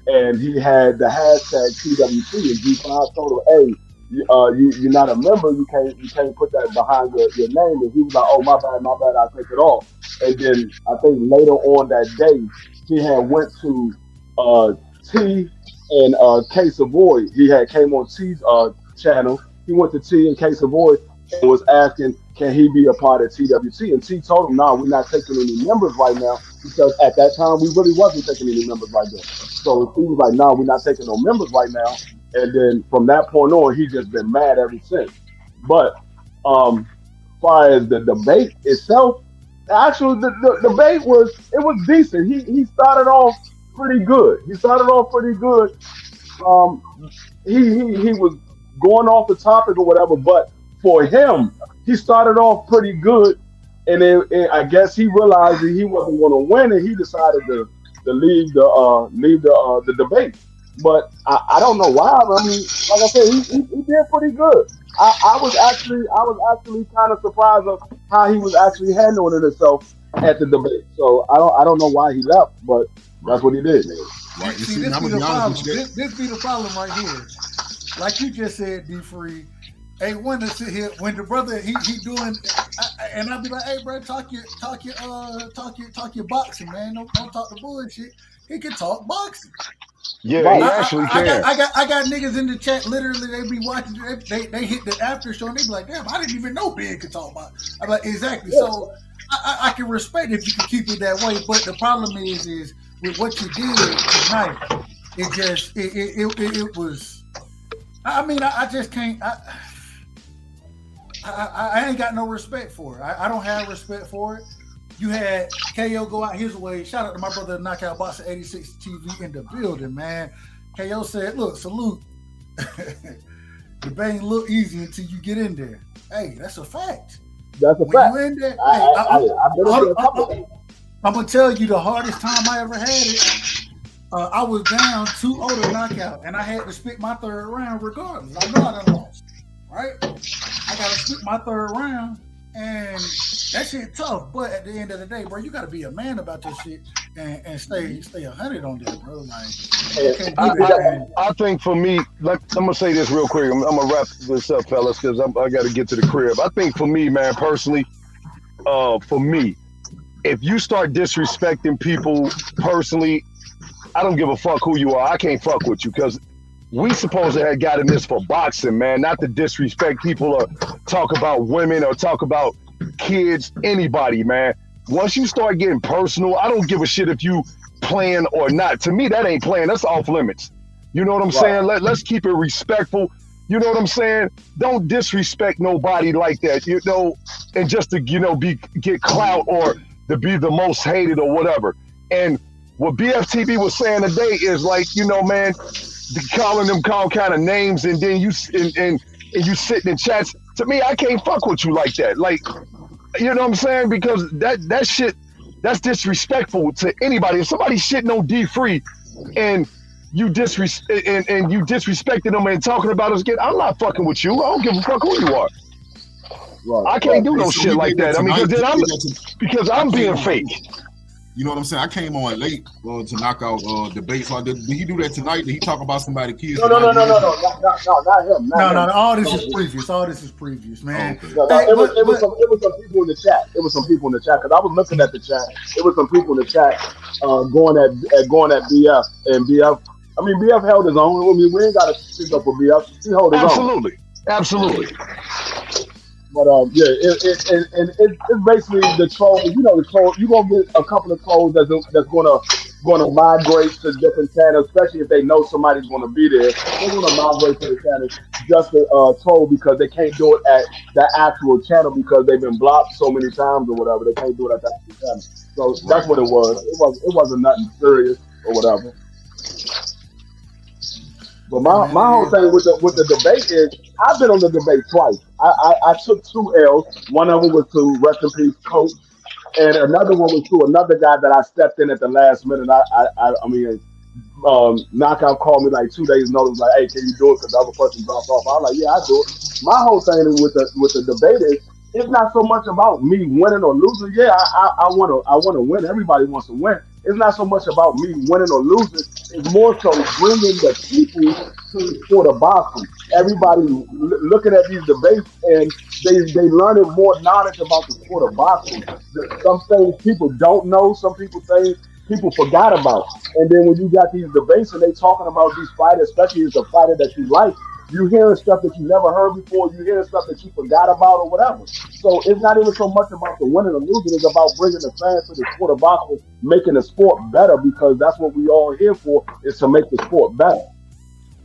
and he had the hashtag TWT, and G5 told him, "Hey, you're not a member. You can't put that behind your name." And he was like, "Oh, my bad, I'll take it off." And then I think later on that day, he had went to T and K Savoy. He had came on T's channel. He went to T and K Savoy and was asking, can he be a part of TWT? And T told him, no, we're not taking any members right now, because at that time we really wasn't taking any members right there. So he was like, no, we're not taking no members right now. And then from that point on, he's just been mad ever since. But as far as the debate itself, actually the debate was decent. He started off pretty good. He was going off the topic or whatever, but for him, he started off pretty good, and then I guess he realized that he wasn't going to win, and he decided to leave the debate. But I don't know why. I mean, like I said, he did pretty good. I was actually kind of surprised of how he was actually handling himself at the debate. So I don't know why he left, but that's what he did. Right. See, this be the problem. This be the problem right here. Like you just said, D Free. Hey, one to sit here when the brother he doing, and I'll be like, hey, bro, talk your boxing, man. Don't talk the bullshit. He can talk boxing. Yeah, he actually can. I got niggas in the chat. Literally, they be watching. They hit the after show and they be like, damn, I didn't even know Ben could talk boxing. I'm like, exactly. Yeah. So I can respect if you can keep it that way. But the problem is with what you did tonight, it was. I mean, I just can't. I ain't got no respect for it. I don't have respect for it. You had KO go out his way. Shout out to my brother Knockoutboxing86TV in the building, man. KO said, look, salute. The bang look easy until you get in there. Hey, that's a fact. That's a when fact. You in there, I'm going to tell you the hardest time I ever had it. I was down 2-0 to knockout, and I had to spit my third round regardless. I know I done lost, right? I got to spit my third round, and that shit tough. But at the end of the day, bro, you got to be a man about this shit and stay 100 on that, bro. Like, I think for me, like, I'm gonna say this real quick. I'm gonna wrap this up, fellas, because I got to get to the crib. I think for me, man, personally, for me, if you start disrespecting people personally, I don't give a fuck who you are. I can't fuck with you because we supposed to have gotten this for boxing, man, not to disrespect people or talk about women or talk about kids, anybody, man. Once you start getting personal, I don't give a shit if you playing or not. To me, that ain't playing. That's off limits. You know what I'm saying? Let's keep it respectful. You know what I'm saying? Don't disrespect nobody like that, you know, and just to, you know, get clout or to be the most hated or whatever. And what BFTV was saying today is like, you know, man, calling them all kind of names and then you and you sitting in chats. To me, I can't fuck with you like that. Like, you know what I'm saying? Because that shit, that's disrespectful to anybody. If somebody's shitting on D-Free and you disrespecting them and talking about us again, I'm not fucking with you. I don't give a fuck who you are. Right. I can't do no shit like that. I mean, because I'm being fake. You know what I'm saying? I came on late to knock out debate. So did he do that tonight? Did he talk about somebody's kids? No, not him. No, all this is previous. All this is previous, man. Oh, okay. It was some people in the chat. It was some people in the chat because I was looking at the chat. It was some people in the chat going at BF and BF. I mean, BF held his own. I mean, we ain't got to speak up for BF. He held his own. Absolutely. But yeah, it's basically the troll. You know, the troll. You're gonna get a couple of trolls that's gonna migrate to different channels, especially if they know somebody's gonna be there. They're gonna migrate to the channel just to troll because they can't do it at the actual channel because they've been blocked so many times or whatever. They can't do it at the actual channel. So that's what it was. It wasn't nothing serious or whatever. But my whole thing with the debate is I've been on the debate twice. I took 2 L's. One of them was to rest in peace Coach, and another one was to another guy that I stepped in at the last minute. I mean, Knockout called me like 2 days notice, like, hey, can you do it? Because the other person dropped off. I was like, yeah, I do it. My whole thing with the debate is it's not so much about me winning or losing. Yeah, I want to win. Everybody wants to win. It's not so much about me winning or losing. It's more so bringing the people to the sport of boxing. Everybody looking at these debates and they learning more knowledge about the sport of boxing. Some things people don't know. Some things people forgot about. And then when you got these debates and they talking about these fighters, especially if it's a fighter that you like, you hearing stuff that you never heard before. You hearing stuff that you forgot about or whatever. So it's not even so much about the winning or losing. It's about bringing the fans to the sport of boxing, making the sport better because that's what we all here for, is to make the sport better.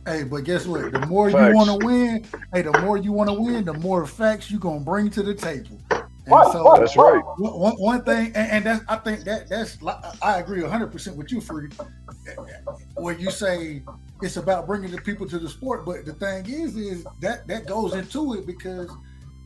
Hey, but guess what? The more you want to win, the more facts you're going to bring to the table. And that's right. One thing, and that's, I think that's I agree 100% with you, Free, where you say it's about bringing the people to the sport. But the thing is that goes into it because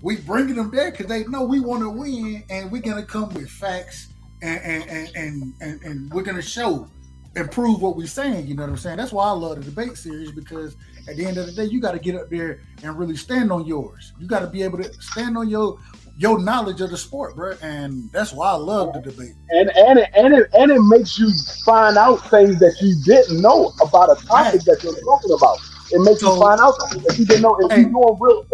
we bringing them there because they know we want to win, and we're gonna come with facts and we're gonna show improve what we're saying. You know what I'm saying? That's why I love the debate series, because at the end of the day, you got to get up there and really stand on yours. You got to be able to stand on your knowledge of the sport, bro. And that's why I love the debate. And it makes you find out things that you didn't know about a topic that you're talking about. It makes you find out things that you didn't know. If you're doing real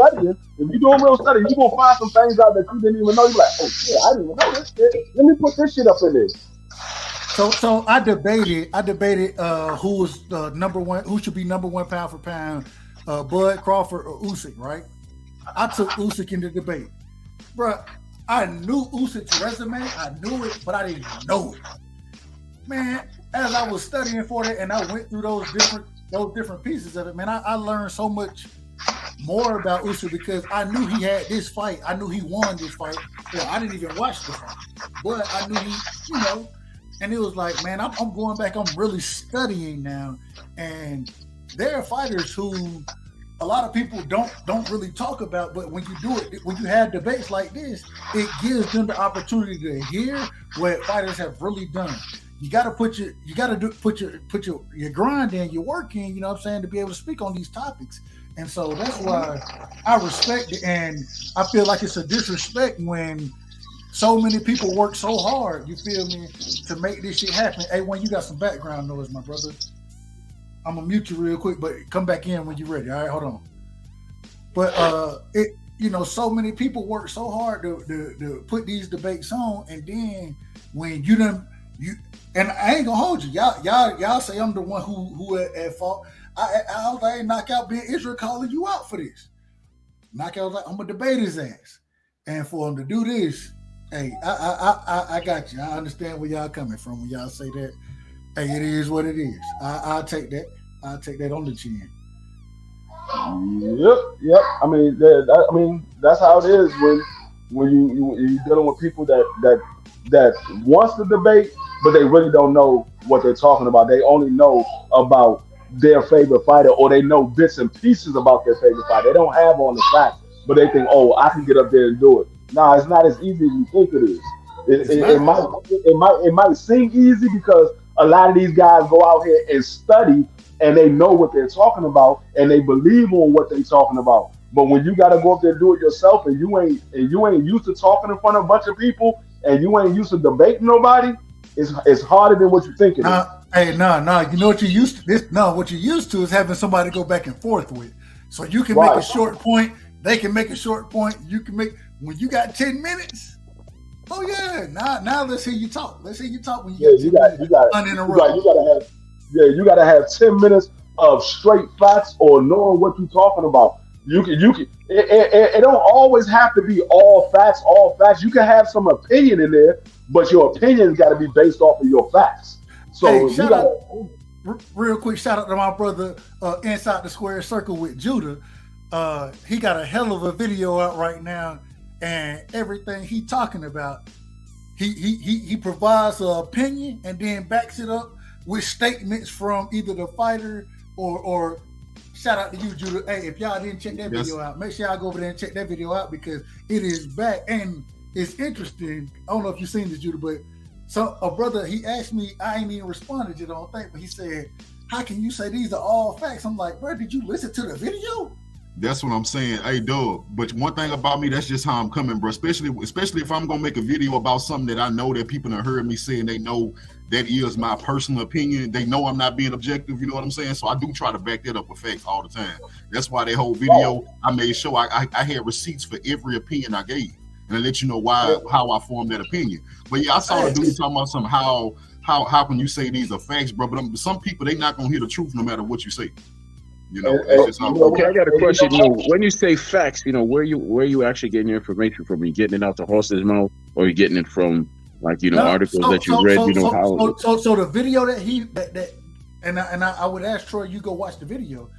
studying, you're gonna find some things out that you didn't even know. You're like, oh shit, I didn't even know this shit. Let me put this shit up in there. So I debated who was the number one, who should be number one pound for pound, Bud, Crawford, or Usyk, right? I took Usyk in the debate. Bruh, I knew Usyk's resume, I knew it, but I didn't know it. Man, as I was studying for it and I went through those different pieces of it, man, I learned so much more about Usyk because I knew he had this fight. I knew he won this fight. Well, I didn't even watch the fight, but I knew he, and it was like, man, I'm going back, I'm really studying now. And there are fighters who a lot of people don't really talk about, but when you do it, when you have debates like this, it gives them the opportunity to hear what fighters have really done. You got to put your grind in, your work in, you know what I'm saying, to be able to speak on these topics. And so that's why I respect it, and I feel like it's a disrespect when so many people work so hard, you feel me, to make this shit happen. Hey, when you got some background noise, my brother. I'm gonna mute you real quick, but come back in when you're ready. All right, hold on. But so many people work so hard to put these debates on, and then when and I ain't gonna hold you, y'all say I'm the one who at fault. I was like, Knockout being Israel calling you out for this. Knockout was like, I'm gonna debate his ass, and for him to do this, hey, I got you. I understand where y'all coming from when y'all say that. Hey, it is what it is. I'll take that. I'll take that on the chin. Yep. I mean, that's how it is when you're dealing with people that wants to debate, but they really don't know what they're talking about. They only know about their favorite fighter, or they know bits and pieces about their favorite fighter. They don't have all the facts, but they think, oh, I can get up there and do it. Nah, it's not as easy as you think it is. It might seem easy because a lot of these guys go out here and study, and they know what they're talking about, and they believe on what they're talking about. But when you got to go up there and do it yourself, and you ain't used to talking in front of a bunch of people, and you ain't used to debating nobody, it's harder than what you think it is. Hey, no. You know what you used to? What you used to is having somebody go back and forth with. So you can make a short point. They can make a short point. You can make, when you got 10 minutes. Oh yeah. Now let's hear you talk. Let's hear you talk when you got uninterrupted. You got to have 10 minutes of straight facts or knowing what you're talking about. You can. It don't always have to be all facts. You can have some opinion in there, but your opinion's got to be based off of your facts. So hey, real quick, shout out to my brother Inside the Square Circle with Judah. He got a hell of a video out right now, and everything he talking about, he provides an opinion and then backs it up with statements from either the fighter or shout out to you, Judah. Hey, if y'all didn't check that video out, make sure y'all go over there and check that video out because it is back and it's interesting. I don't know if you've seen this, Judah, but a brother, he asked me, I ain't even responded, you don't think, but he said, how can you say these are all facts? I'm like, bro, did you listen to the video? That's what I'm saying. Hey, dog. But one thing about me, that's just how I'm coming, bro. Especially if I'm gonna make a video about something that I know that people have heard me say, and they know that is my personal opinion. They know I'm not being objective. You know what I'm saying? So I do try to back that up with facts all the time. That's why that whole video, I made sure I had receipts for every opinion I gave, and I let you know how I formed that opinion. But yeah, I saw the dude talking about something. How can you say these are facts, bro? But some people, they not gonna hear the truth no matter what you say. You know, okay, I got a question. When you say facts, where you actually getting your information from? Are you getting it out the horse's mouth, or are you getting it from articles that you read? So the video that I would ask Troy, you go watch the video.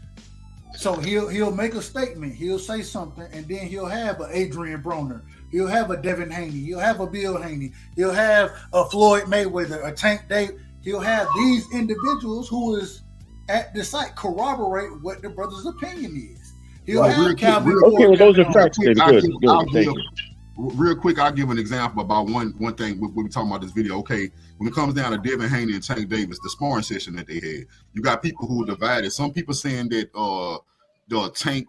So he'll make a statement, he'll say something, and then he'll have an Adrian Broner, he'll have a Devin Haney, he'll have a Bill Haney, he'll have a Floyd Mayweather, a Tank Dave. He'll have these individuals who is at the site corroborate what the brother's opinion is. He'll have Calvin. Okay, well, those are facts. Then. Good. real quick, I'll give an example about one thing when we talking about this video. Okay, when it comes down to Devin Haney and Tank Davis, the sparring session that they had, you got people who are divided. Some people saying that the Tank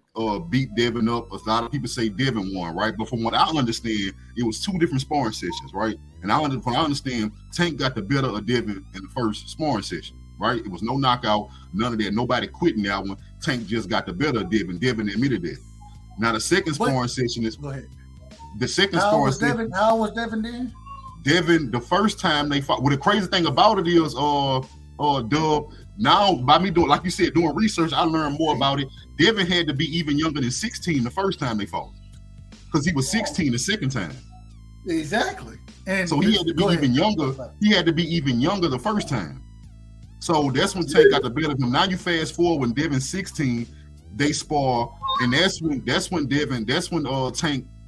beat Devin up. A lot of people say Devin won, right? But from what I understand, it was 2 different sparring sessions, right? And from what I understand, Tank got the better of Devin in the first sparring session, right? It was no knockout, none of that. Nobody quit in that one. Tank just got the better of Devin. Devin admitted that. Now the second sparring session is. Go ahead. The second sparring session. How was Devin then? Devin, the first time they fought. Well, the crazy thing about it is, Dub. Now, by me doing, like you said, doing research, I learned more about it. Devin had to be even younger than 16 the first time they fought, because he was 16 the second time. Exactly. And so he had to be even younger. He had to be even younger the first time. So that's when Tank got the better of him. Now you fast forward when Devin's 16, they spar, and that's when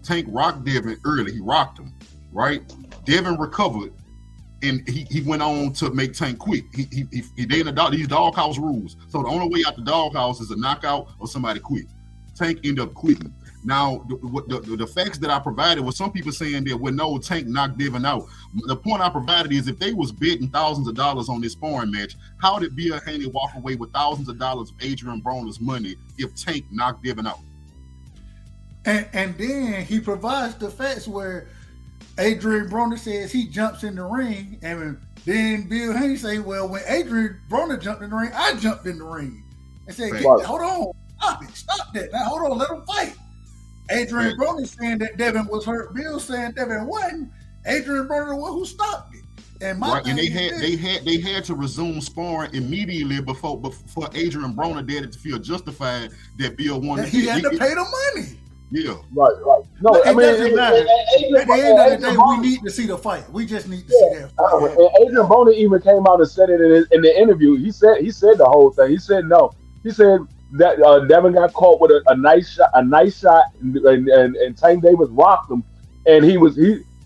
Tank rocked Devin early. He rocked him, right? Devin recovered. And he went on to make Tank quit. He did these doghouse rules. So the only way out the doghouse is a knockout or somebody quit. Tank ended up quitting. Now the facts that I provided was some people saying that no, Tank knocked Devin out. The point I provided is if they was betting thousands of dollars on this sparring match, how did Bill Haney walk away with thousands of dollars of Adrian Broner's money if Tank knocked Devin out? And then he provides the facts where Adrian Broner says he jumps in the ring, and then Bill Haney say, well, when Adrian Broner jumped in the ring, I jumped in the ring. And said, hold on, stop that. Now hold on, let him fight. Adrian Broner saying that Devin was hurt. Bill saying Devin wasn't. Adrian Broner the one who stopped it. And they had to resume sparring immediately before Adrian Broner did it to feel justified that Bill wanted. He had to pay the money. Yeah. Right. No, it doesn't matter. At the end of the day, we need to see the fight. We just need to see that fight. And Adrian Broner even came out and said it in the interview. He said the whole thing. He said no. He said that Devin got caught with a nice shot, and Tank Davis rocked him. And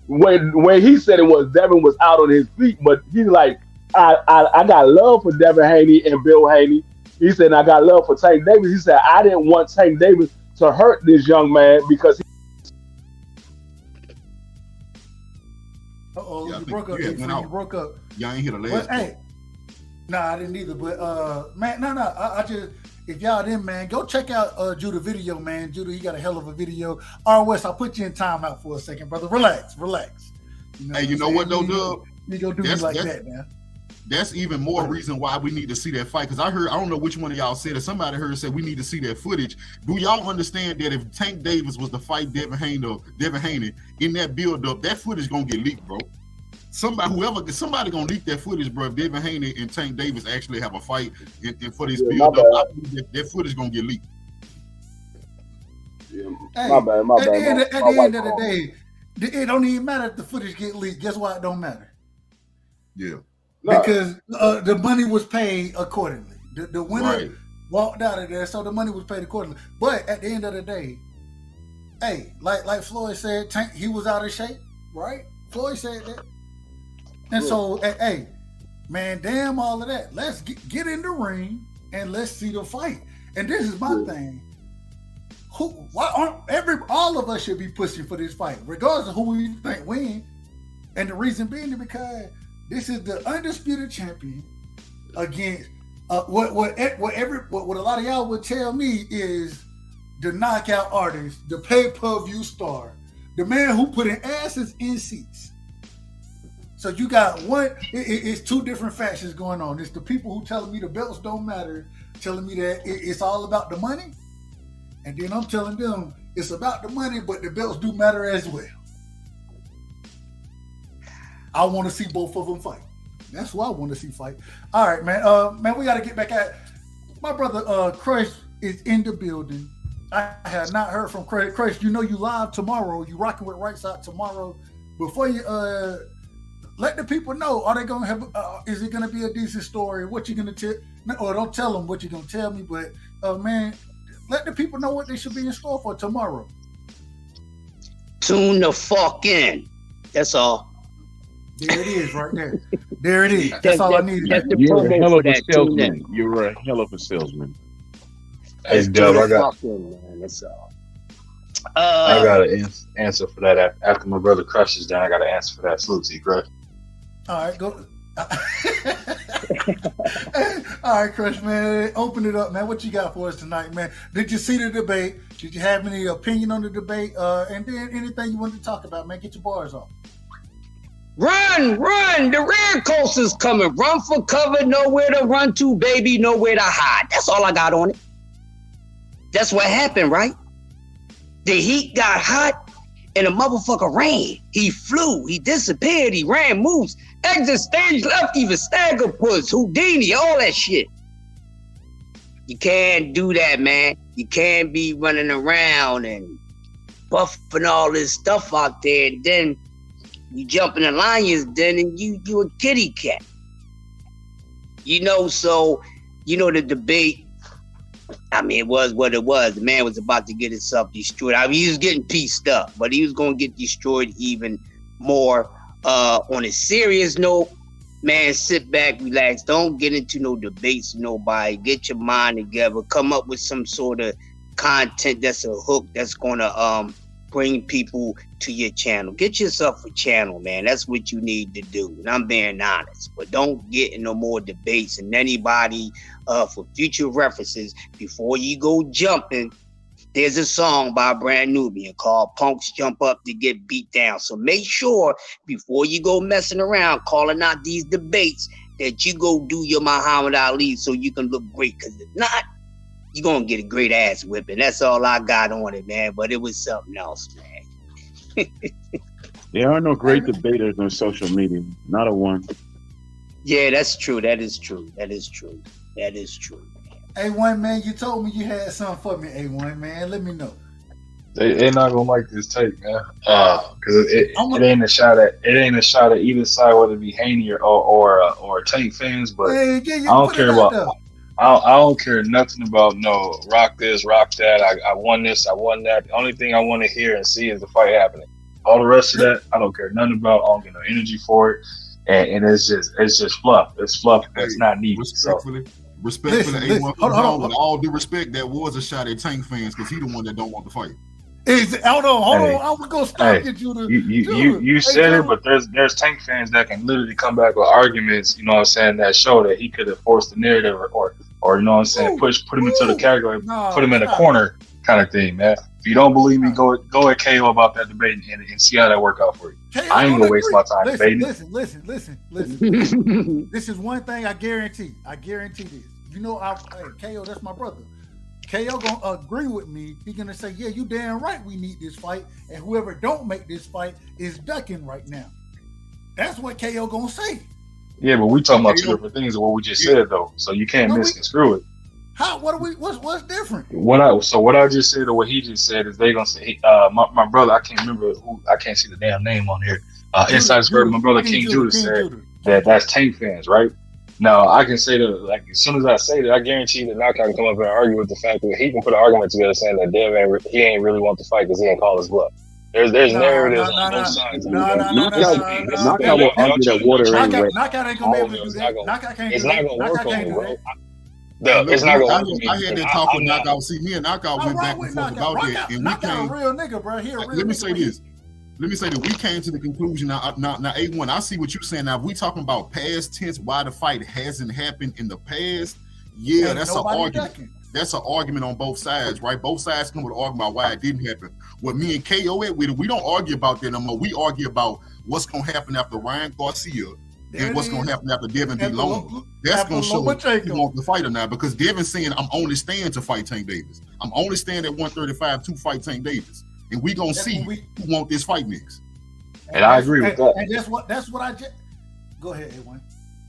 when he said it was Devin was out on his feet, but he's like, I got love for Devin Haney and Bill Haney. He said I got love for Tank Davis. He said I didn't want Tank Davis to hurt this young man because you broke up. You broke up. Y'all ain't hear the last. Hey, I didn't either. But man, I just, if y'all didn't, man, go check out Judah video, man. Judah, he got a hell of a video. West, I'll put you in timeout for a second, brother. Relax. You know, hey, you know what though, Dub? You go do me like that, man. That's even more reason why we need to see that fight. Because I don't know which one of y'all said it. Somebody said we need to see that footage. Do y'all understand that if Tank Davis was to fight Devin Haney in that build-up, that footage gonna get leaked, bro? Somebody gonna leak that footage, bro. If Devin Haney and Tank Davis actually have a fight and for this build-up, I believe that footage gonna get leaked. Yeah, my bad. At the end of the day, it don't even matter if the footage get leaked. Guess why it don't matter? Yeah. Because the money was paid accordingly. The winner walked out of there, so the money was paid accordingly. But at the end of the day, hey, like Floyd said, Tank, he was out of shape, right? Floyd said that. And so, hey, man, damn all of that. Let's get in the ring and let's see the fight. And this is my thing. All of us should be pushing for this fight, regardless of who we think win. And the reason being is because this is the undisputed champion against what a lot of y'all would tell me is the knockout artist, the pay-per-view star, the man who put in asses in seats. So you got it's 2 different factions going on. It's the people who telling me the belts don't matter, telling me that it's all about the money. And then I'm telling them it's about the money, but the belts do matter as well. I want to see both of them fight. That's who I want to see fight. All right, man. We got to get back at my brother. Crush is in the building. I have not heard from Crush. Crush, you know you live tomorrow. You rocking with Right Side tomorrow. Before you let the people know, are they gonna have? Is it gonna be a decent story? What you gonna tell? Or don't tell them what you're gonna tell me. But man, let the people know what they should be in store for tomorrow. Tune the fuck in. That's all. There it is, right there. There it is. That's all I needed. You're a hell of a salesman. You're a hell of a salesman. Hey, Dub, I got. Man, that's all. I got an answer for that. After my brother crushes, then I got an answer for that. Salute to you, Crush. All right, go. All right, Crush, man. Open it up, man. What you got for us tonight, man? Did you see the debate? Did you have any opinion on the debate? And then anything you wanted to talk about, man? Get your bars off. Run, run! The Red Coast is coming. Run for cover, nowhere to run to, baby, nowhere to hide. That's all I got on it. That's what happened, right? The heat got hot, and the motherfucker ran. He flew, he disappeared, he ran, moves, exit stage left, even stagger push, Houdini, all that shit. You can't do that, man. You can't be running around and buffing all this stuff out there, and then you jump in the lion's den and you a kitty cat. You know, so, you know, the debate, I mean, it was what it was. The man was about to get himself destroyed. I mean, he was getting pieced up, but he was going to get destroyed even more. On a serious note, man, sit back, relax. Don't get into no debates with nobody. Get your mind together. Come up with some sort of content that's a hook that's going to bring people to your channel. Get yourself a channel, man. That's what you need to do. And I'm being honest. But don't get in no more debates. And anybody, for future references, before you go jumping, there's a song by Brand Nubian called Punks Jump Up to Get Beat Down. So make sure before you go messing around calling out these debates that you go do your Muhammad Ali so you can look great. Because if not, you're going to get a great ass whipping. That's all I got on it, man. But it was something else, man. There are no great debaters on social media. Not a one. Yeah, that's true. That is true. That is true. That is true. A1, man, you told me you had something for me, A1, man. Let me know. They're not gonna like this take, man. Because it ain't a shot at either side, whether it be Haney or Tank fans. But hey, I don't care about. I don't care nothing about no rock this, rock that. I won this, I won that. The only thing I want to hear and see is the fight happening. All the rest of that, I don't care nothing about. I don't get no energy for it, and it's just fluff. It's fluff that's not needed. Respectfully, A1, hold on. With all due respect, that was a shot at Tank fans because he the one that don't want to fight. Hold on. I was gonna stop you said it, but there's Tank fans that can literally come back with arguments. You know what I'm saying? That show that he could have forced the narrative or you know what I'm saying? Put him into the category, put him in a corner kind of thing, man. If you don't believe me, go at KO about that debate and see how that work out for you. I ain't gonna waste my time debating. Listen. This is one thing I guarantee. This. You know, KO, that's my brother. KO gonna agree with me. He's gonna say, yeah, you damn right we need this fight. And whoever don't make this fight is ducking right now. That's what KO gonna say. Yeah, but we talking about two different things of what we just said though. So you can't misconstrue it. How? What's different? What I just said or what he just said is they gonna say my brother, I can't remember who, I can't see the damn name on here. Inside Spirit, my brother King Judah said that's Tank fans, right? Now I can say that, like, as soon as I say that, I guarantee that Knockout can come up and argue with the fact that he can put an argument together saying that he ain't really want to fight because he ain't call his bluff. There's narratives on both sides. Knockout will argue that water anyway. Knockout ain't gonna be able to do that. Knockout can't do that. It's not gonna work on me, bro. It's not gonna work on me. I had that talk with Knockout. See, me and Knockout went back and forth about that, and we came. A real nigga, bro. He a real Let me say this. Let me say that we came to the conclusion now, A1, I see what you're saying. Now, if we talking about past tense, why the fight hasn't happened in the past, yeah, that's an argument. That's an argument on both sides, right? Both sides come with an argument about why it didn't happen. What me and KO at with it, we don't argue about that no more. We argue about what's going to happen after Ryan Garcia and what's going to happen after Devin beat Loma. That's going to show if he wants to fight or not, because Devin's saying, I'm only staying to fight Tank Davis. I'm only staying at 135 to fight Tank Davis. And we gonna see who want this fight next. And I agree with that. And that's what I just. Go ahead, A1.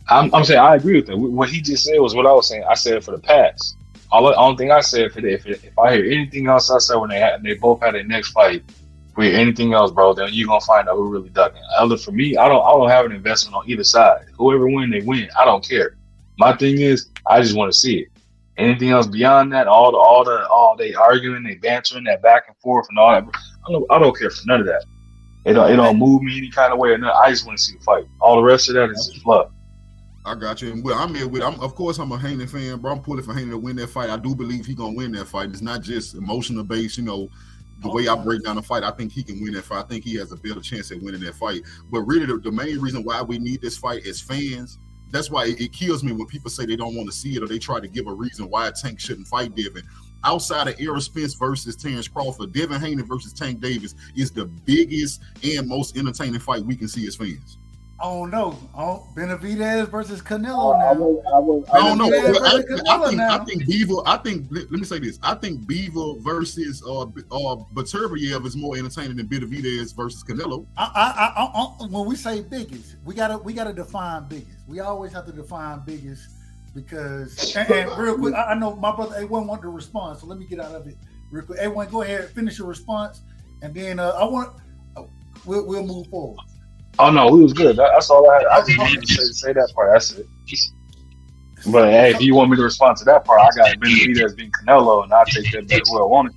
I'm saying I agree with that. What he just said was what I was saying. I said it for the past. Only thing I said for that, if I hear anything else I said when they both had their next fight, if we hear anything else, bro, then you're gonna find out who really ducking. Other for me, I don't have an investment on either side. Whoever win, they win. I don't care. My thing is, I just want to see it. Anything else beyond that, all they arguing, they bantering, that back and forth and all that, I don't care for none of that. It don't move me any kind of way or nothing. I just want to see the fight. All the rest of that is just fluff. I got you. And of course I'm a Haney fan, bro. I'm pulling for Haney to win that fight. I do believe he's gonna win that fight. It's not just emotional based, The way I break down the fight, I think he can win that fight. I think he has a better chance at winning that fight. But really, the main reason why we need this fight as fans, that's why it kills me when people say they don't want to see it or they try to give a reason why Tank shouldn't fight Devin. Outside of Errol Spence versus Terrence Crawford, Devin Haney versus Tank Davis is the biggest and most entertaining fight we can see as fans. I don't know. Benavidez versus Canelo now. I don't know. I think Beaver. Let me say this. I think Beaver versus Beterbiev is more entertaining than Benavidez versus Canelo. When we say biggest, we gotta define biggest. We always have to define biggest because. And real quick, I know my brother A1 wanted to respond, so let me get out of it real quick. A1, go ahead, finish your response, and then we'll move forward. Oh no, we was good. That's all I had. I just wanted to say that part. That's it. But hey, if you want me to respond to that part, I got Benavidez being Canelo, and I'll take that bet where I want it.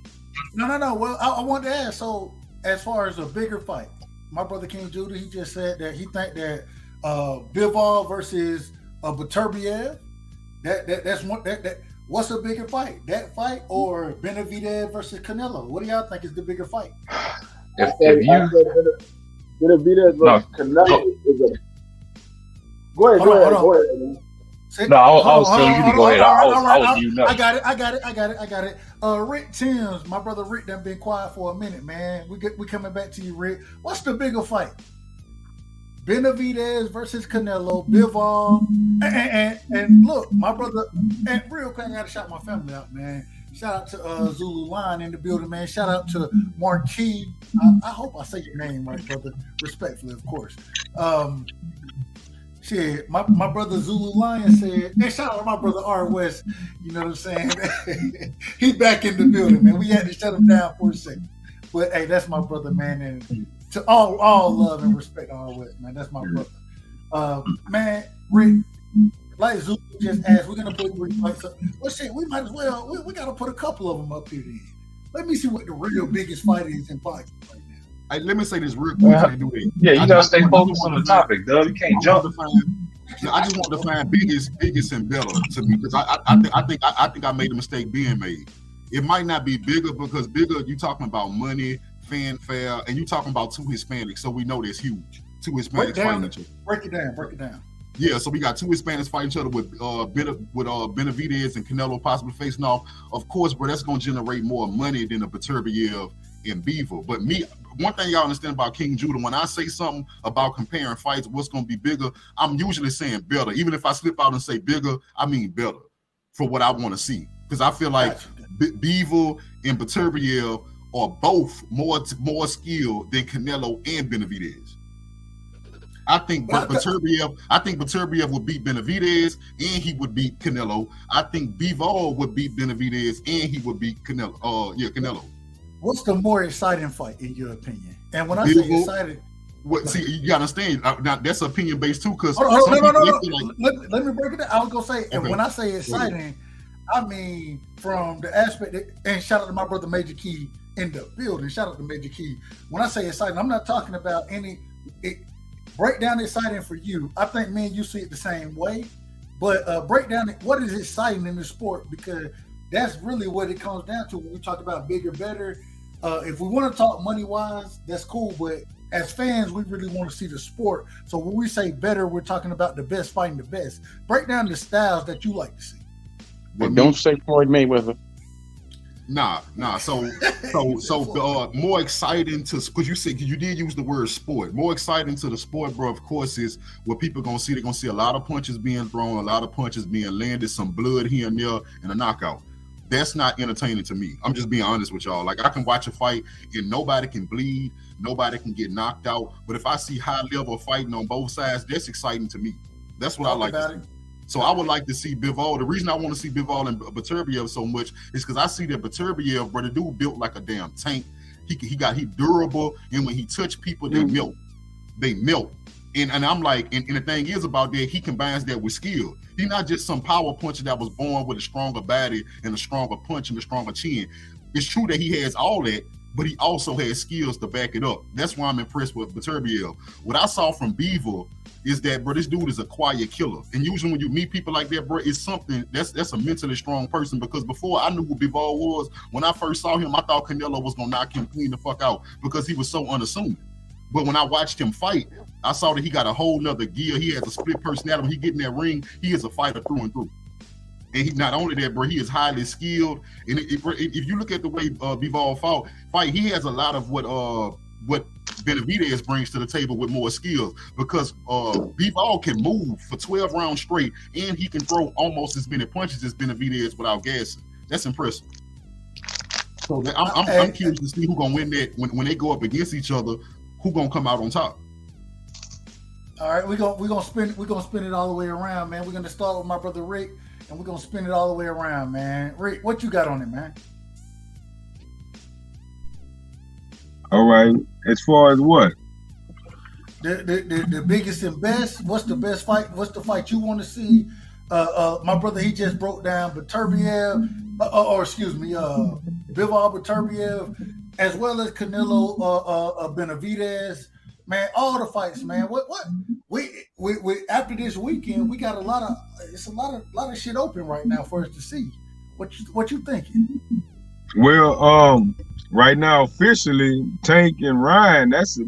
No. Well, I wanted to ask. So, as far as a bigger fight, my brother King Judah, he just said that he think that Bivol versus Beterbiev, that's one. What's a bigger fight? That fight or Benavidez versus Canelo? What do y'all think is the bigger fight? If you. Benavidez versus Canelo is a. Go ahead. No, I was telling you to go ahead. I got it. Rick Timms, my brother Rick, done been quiet for a minute, man. We coming back to you, Rick. What's the bigger fight? Benavidez versus Canelo, Bivol, and look, my brother. And real quick, I gotta shout my family out, man. Shout out to Zulu Line in the building, man. Shout out to Marquis. I hope I say your name right, brother. Respectfully, of course. Shit, my brother Zulu Lion said, hey, shout out to my brother R. West. You know what I'm saying? He back in the building, man. We had to shut him down for a second. But hey, that's my brother, man. And to all love and respect R. West, man. That's my brother. Man, Rick. Like Zulu just asked, we're gonna put 3 fights up. Well, shit, we might as well. We gotta put a couple of them up here. Then let me see what the real biggest fight is in boxing right now. Hey, let me say this real quick. Yeah, you gotta stay focused on the topic, Doug. You can't jump. I just want to find biggest and better to me because I think I made a mistake being made. It might not be bigger because bigger. You talking about money, fanfare, and you talking about 2 Hispanics, so we know that's huge. 2 Hispanics fighting each other. Break it down. Yeah, so we got 2 Hispanics fighting each other with Benavidez and Canelo possibly facing off. Of course, bro, that's going to generate more money than a Beterbiev and Beaver. But one thing y'all understand about King Judah, when I say something about comparing fights, what's going to be bigger, I'm usually saying better. Even if I slip out and say bigger, I mean better for what I want to see. Because I feel like Beaver and Beterbiev are both more skilled than Canelo and Benavidez. I think Beterbiev would beat Benavidez and he would beat Canelo. I think Bivol would beat Benavidez and he would beat Canelo. Canelo. What's the more exciting fight in your opinion? And when I say excited, see, you gotta understand. Now that's opinion based too. Because no. Let me break it down. I was gonna say, and when I say exciting, I mean from the aspect that, and shout out to my brother Major Key in the building. Shout out to Major Key. When I say exciting, I'm not talking about any. Break down exciting for you. I think me and you see it the same way, but break down what is exciting in the sport because that's really what it comes down to when we talk about bigger, better. If we want to talk money wise, that's cool, but as fans, we really want to see the sport. So when we say better, we're talking about the best fighting the best. Break down the styles that you like to see. But don't say Floyd Mayweather. Nah. So more exciting to because you did use the word sport. More exciting to the sport, bro. Of course, is what people gonna see. They're gonna see a lot of punches being thrown, a lot of punches being landed, some blood here and there, and a knockout. That's not entertaining to me. I'm just being honest with y'all. Like I can watch a fight and nobody can bleed, nobody can get knocked out. But if I see high level fighting on both sides, that's exciting to me. That's what I like to see. So I would like to see Bivol. The reason I want to see Bivol and Beterbiev so much is because I see that Beterbiev, bro, the dude built like a damn tank. He durable, and when he touch people, they melt. They melt. And I'm like, and the thing is about that, he combines that with skill. He's not just some power puncher that was born with a stronger body and a stronger punch and a stronger chin. It's true that he has all that, but he also has skills to back it up. That's why I'm impressed with Beterbiev. What I saw from Beaver is that, bro, this dude is a quiet killer. And usually when you meet people like that, bro, it's something that's a mentally strong person, because before I knew who Bivol was, when I first saw him, I thought Canelo was gonna knock him clean the fuck out because he was so unassuming. But when I watched him fight, I saw that he got a whole nother gear. He has a split personality. When he get in that ring, he is a fighter through and through. And he not only that, bro, he is highly skilled. And if you look at the way Bivol fight, he has a lot of what Benavidez brings to the table with more skills, because Bivol can move for 12 rounds straight, and he can throw almost as many punches as Benavidez without gassing. That's impressive. So I'm curious to see who's gonna win that when they go up against each other. Who gonna come out on top? All right, we're gonna spin it all the way around, man. We're gonna start with my brother Rick, and we're gonna spin it all the way around, man. Rick, what you got on it, man? All right. As far as what? The biggest and best. What's the best fight? What's the fight you want to see? My brother, he just broke down Beterbiev, Bivol Beterbiev, as well as Canelo Benavidez. Man, all the fights, man. What we after this weekend, we got a lot of shit open right now for us to see. What you thinking? Well, right now officially, Tank and Ryan, that's a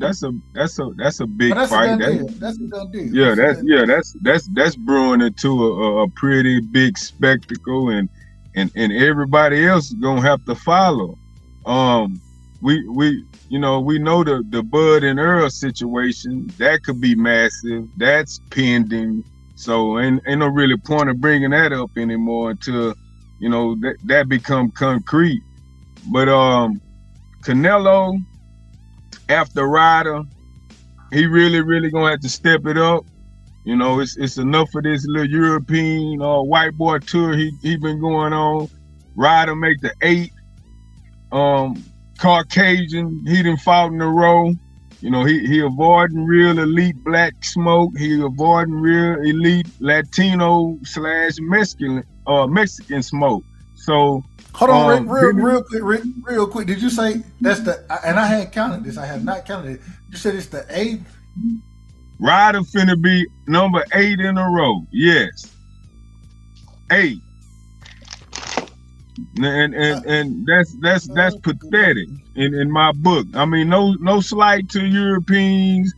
big fight. That's a done deal. Yeah, that's brewing into a pretty big spectacle, and everybody else is gonna have to follow. We know the Bud and Earl situation, that could be massive. That's pending. So ain't no really point of bringing that up anymore until that become concrete. But Canelo, after Ryder, he really gonna have to step it up. It's enough of this little European white boy tour he been going on. Ryder make the 8. Caucasian, he done fought in a row. He avoiding real elite black smoke. He avoiding real elite Latino / Mexican smoke. So hold on, Rick, real quick. Did you say that's the? And I hadn't counted this. I have not counted it. You said it's the 8th. Ryder finna be number 8 in a row. Yes, 8. And that's pathetic in my book. I mean, no slight to Europeans.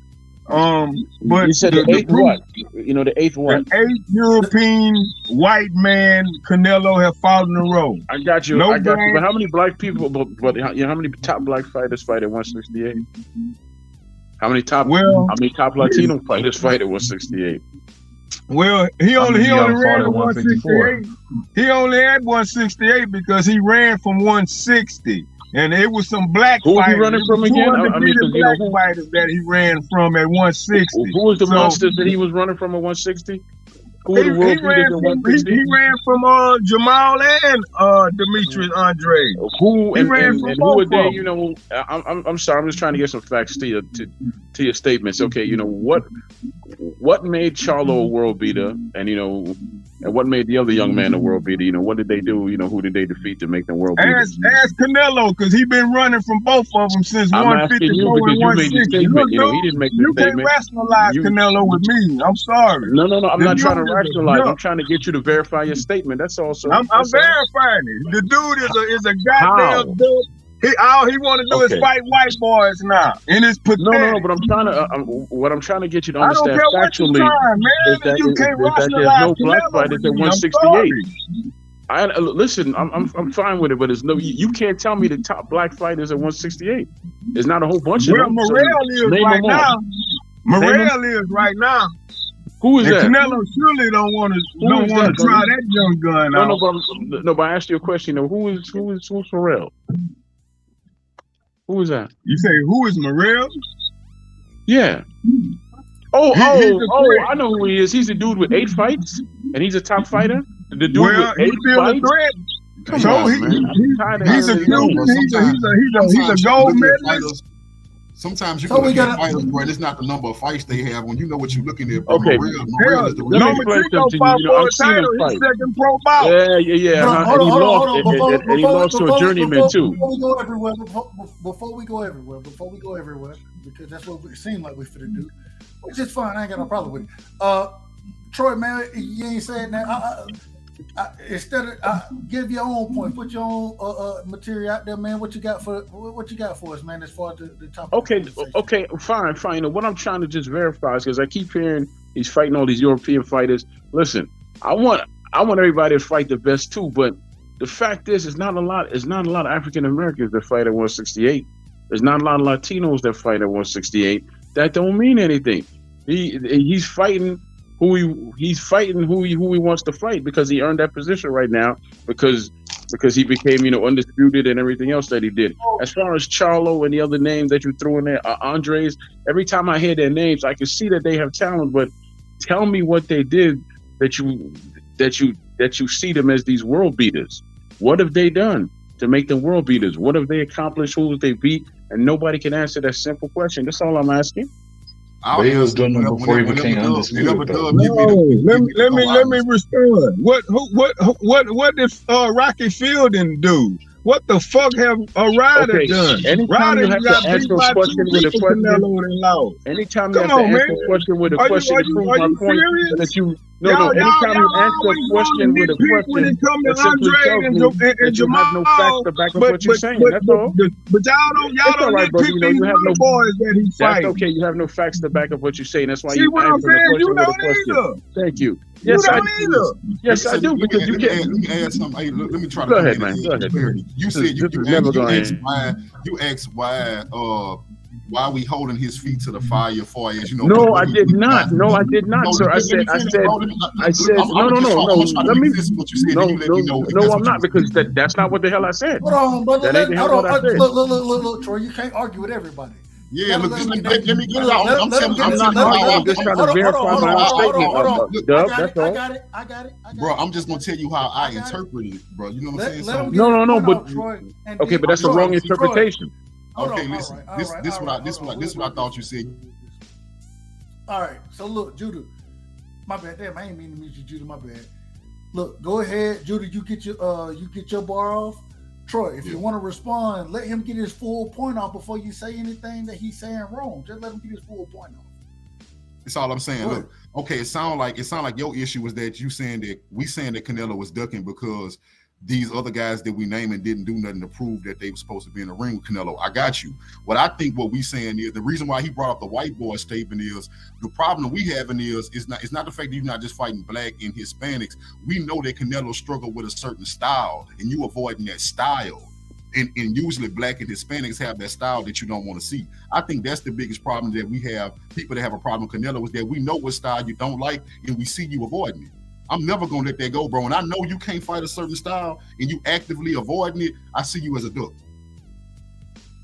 But you said the 8th what? The 8th what? The 8th European white man Canelo have fought in a row. I got you. But how many black people? But how many top black fighters fight at 168? How many top Latino fighters fight at 168? Well, he only ran at 168. He only had 168 because he ran from 160, and it was some black fighters. Who he running from again? Black fighters that he ran from at 160. Who was the monsters that he was running from at 160? Who were the world leaders at 160? He ran from Jamal and Demetrius Andre. Who were they? I'm sorry. I'm just trying to get some facts to your statements. Okay, what made Charlo a world beater, and what made the other young man a world beater? What did they do? Who did they defeat to make them world beaters? Ask Canelo, because he been running from both of them since 154 and 160. He didn't make the statement. You can't rationalize Canelo with me. I'm sorry. No. I'm not trying to rationalize. I'm trying to get you to verify your statement. That's all. So I'm verifying it. The dude is a goddamn dude. All he want to do is fight white boys now, and it's pathetic. No. But I'm trying to. What I'm trying to get you to understand factually is that there's no black fighters at 168. Listen, I'm fine with it, but you can't tell me the top black fighters at 168. There's not a whole bunch of them. Morel is right now. Morel is right now. Who is that? Canelo surely don't want to try that young gun out. No, but I asked you a question. Who's Morel? Who is that? You say who is Morel? Yeah. I know who he is. He's a dude with 8 fights, and he's a top fighter. The dude with 8 fights. So he's a gold medalist. Sometimes you So can we look at gotta- fighters, bro, and it's not the number of fights they have. When you know what you're looking at, bro, Okay. Morrell is the Let me real. explain Chico something to fought you. for I've a seen him title, his fight. second pro bout. Yeah. Bro, And hold he on, lost, hold on. and he lost to a journeyman too. Before we go everywhere, before we go everywhere, because that's what it seemed like we finna do, which is fine. I ain't got no problem with it. Troy, man, you ain't saying that. Instead of give your own point, put your own material out there, man. What you got for us, man? As far as the topic. Okay, fine. You know, what I'm trying to just verify is because I keep hearing he's fighting all these European fighters. Listen, I want everybody to fight the best too, but the fact is, it's not a lot of African Americans that fight at 168. There's not a lot of Latinos that fight at 168. That don't mean anything. He's fighting who he wants to fight because he earned that position right now because he became, you know, undisputed and everything else that he did. As far as Charlo and the other names that you threw in there, Andres, every time I hear their names, I can see that they have talent, but tell me what they did that you see them as these world beaters. What have they done to make them world beaters? What have they accomplished? Who have they beat? And nobody can answer that simple question. That's all I'm asking. But he was doing it before he became undisputed. No, let me respond. What did Rocky Fielding do? What the fuck have a Ryder done? Anytime you have to answer a question with a question, anytime you have to answer a question with a question to prove my point, that you anytime you answer a question with a question, that simply tells me that you have no facts to back up what you're saying. That's all. But y'all don't right, bro. You know, you have no boys that he That's fighting. okay. You have no facts to back up what you're saying. That's why See you what I'm answer the saying? You question with a don't question. either. Thank you. You Yes, I don't do. either. Yes, I do. Because you Let can't. me add something. Hey, let me try to Go ahead, man. Go ahead. You said you asked why we holding his feet to the fire for as you know. No, I did not. No, I did not, sir. I said, no. Let me. No, I'm not because that's not what the hell I said. Hold on, brother. That ain't the hell what I said. Look, Troy, you can't argue with everybody. Yeah, look, let me get it out. I'm just trying to verify my own statement. Dub, that's all. I got it. Bro, I'm just gonna tell you how I interpreted it, bro. You know what I'm saying? No, but okay, but that's a wrong interpretation. Okay, listen. This what I thought you said. All right, so look, Judah. My bad. Damn, I ain't mean to meet you, Judah. My bad. Look, go ahead, Judah. You get your bar off. Troy, if you want to respond, let him get his full point off before you say anything that he's saying wrong. Just let him get his full point off. That's all I'm saying. Look, okay, it sound like your issue was that you saying that Canelo was ducking because these other guys that we naming didn't do nothing to prove that they were supposed to be in the ring with Canelo. I got you. What I think what we saying is the reason why he brought up the white boy statement is the problem we having is it's not the fact that you're not just fighting black and Hispanics. We know that Canelo struggled with a certain style and you avoiding that style. And usually black and Hispanics have that style that you don't want to see. I think that's the biggest problem that we have. People that have a problem with Canelo is that we know what style you don't like and we see you avoiding it. I'm never gonna let that go, bro. And I know you can't fight a certain style and you actively avoiding it. I see you as a duck.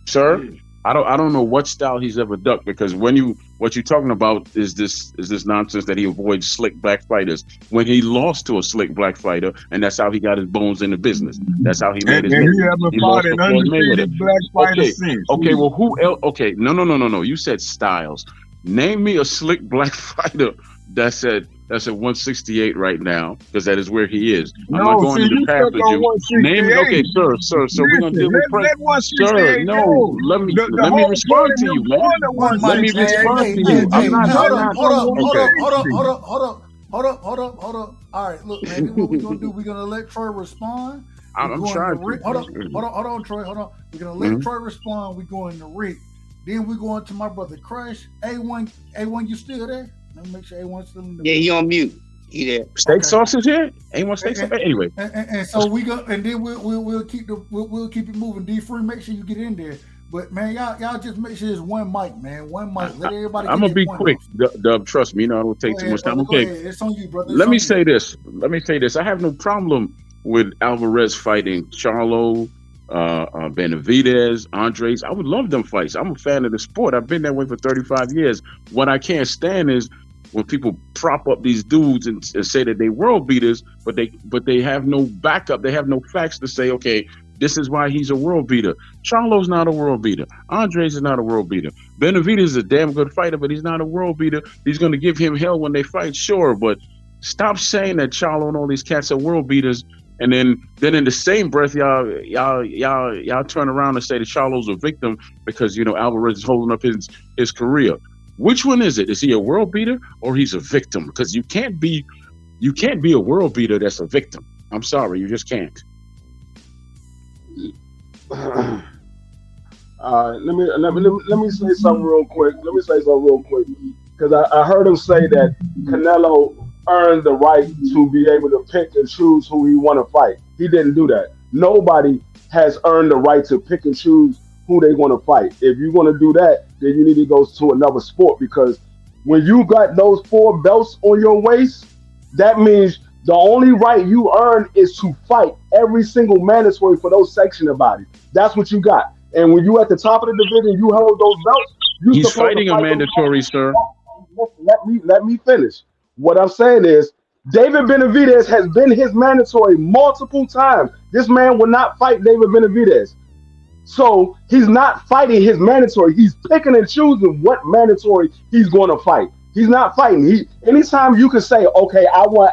Sir, I don't know what style he's ever ducked because what you're talking about is this nonsense that he avoids slick black fighters when he lost to a slick black fighter, and that's how he got his bones in the business. That's how he made his name. He lost to Floyd Mayweather. Okay, well, who else? Okay, no. You said styles. Name me a slick black fighter that's at 168 right now, because that is where he is. I'm not going to pass with you. Name it. Okay, sir. So we're gonna deal with sir. No, let me respond to you, man. Let me respond to you. Hold up. All right, look, man. What we're gonna do? We're gonna let Troy respond. I'm trying to. Hold on, Troy. Hold on. We're gonna let Troy respond. We're going to Rick. Then we're going to my brother Crush. A1, you still there? Let me make sure A1's still in the he on mute. He there. Steak sauce is here? A1 steak sauce? Anyway. And so we go, and then we'll keep it moving. D-Free, make sure you get in there. But man, y'all just make sure it's one mic, man. One mic. Let everybody. I'm gonna be quick, Dub. Trust me, I don't take too much time. Okay. It's on you, brother. Let me say this. I have no problem with Alvarez fighting Charlo, Benavidez, Andres. I would love them fights. I'm a fan of the sport. I've been that way for 35 years. What I can't stand is when people prop up these dudes and say that they world beaters, but they have no backup. They have no facts to say, okay, This is why he's a world beater. Charlo's not a world beater. Andres is not a world beater. Benavidez is a damn good fighter, but he's not a world beater. He's going to give him hell when they fight, sure, but stop saying that Charlo and all these cats are world beaters, and then in the same breath, y'all turn around and say that Charlo's a victim because, you know, Alvarez is holding up his career. Which one is it? Is he a world beater or he's a victim? Because you can't be a world beater that's a victim. I'm sorry, you just can't. Let me say something real quick. Because I heard him say that Canelo earned the right to be able to pick and choose who he want to fight. He didn't do that. Nobody has earned the right to pick and choose who they want to fight. If you're going to do that, then you need to go to another sport, because when you got those 4 belts on your waist, that means the only right you earn is to fight every single mandatory for those sectional bodies. That's what you got. And when you at the top of the division, you hold those belts. He's fighting a mandatory, sir. Let me finish. What I'm saying is, David Benavidez has been his mandatory multiple times. This man will not fight David Benavidez. So he's not fighting his mandatory. He's picking and choosing what mandatory he's going to fight. He's not fighting. Anytime you can say, okay, I want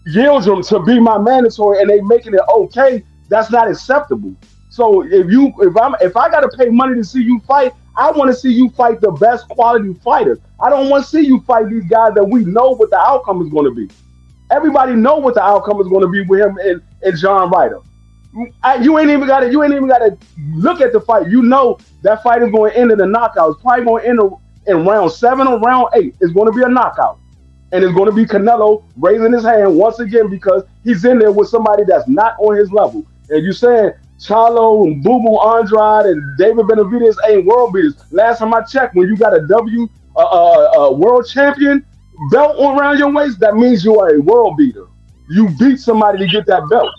Yildirim to be my mandatory, and they making it okay, that's not acceptable. So if I got to pay money to see you fight, I want to see you fight the best quality fighters. I don't want to see you fight these guys that we know what the outcome is going to be. Everybody know what the outcome is going to be with him and John Ryder. You ain't even got to look at the fight. You know that fight is going to end in a knockout. It's probably going to end in round 7 or round 8. It's going to be a knockout. And it's going to be Canelo raising his hand once again because he's in there with somebody that's not on his level. And you saying Charlo and Boo Boo Andrade and David Benavidez ain't world beaters. Last time I checked, when you got a world champion belt around your waist, that means you are a world beater. You beat somebody to get that belt.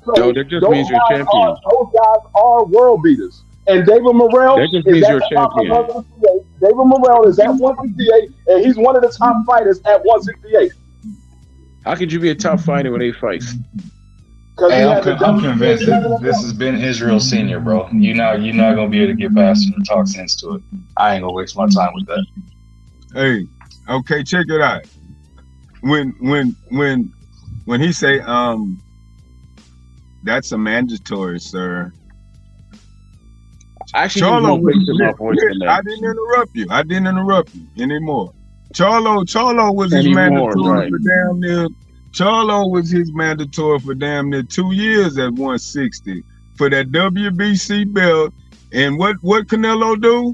So no, that just means you're champion. Those guys are world beaters. And David Morrell that just means you're champion. David Morrell is at 168, and he's one of the top fighters at 168. How could you be a top fighter with 8 fights? Hey, I'm convinced that this has been Israel Senior, bro. You're not gonna be able to get past him and talk sense to it. I ain't gonna waste my time with that. Hey, okay, check it out. When he say that's a mandatory, sir. Actually, Charlo, my voice I didn't interrupt you anymore. Charlo was his mandatory for damn near. Charlo was his mandatory for damn near 2 years at 160 for that WBC belt. And what Canelo do?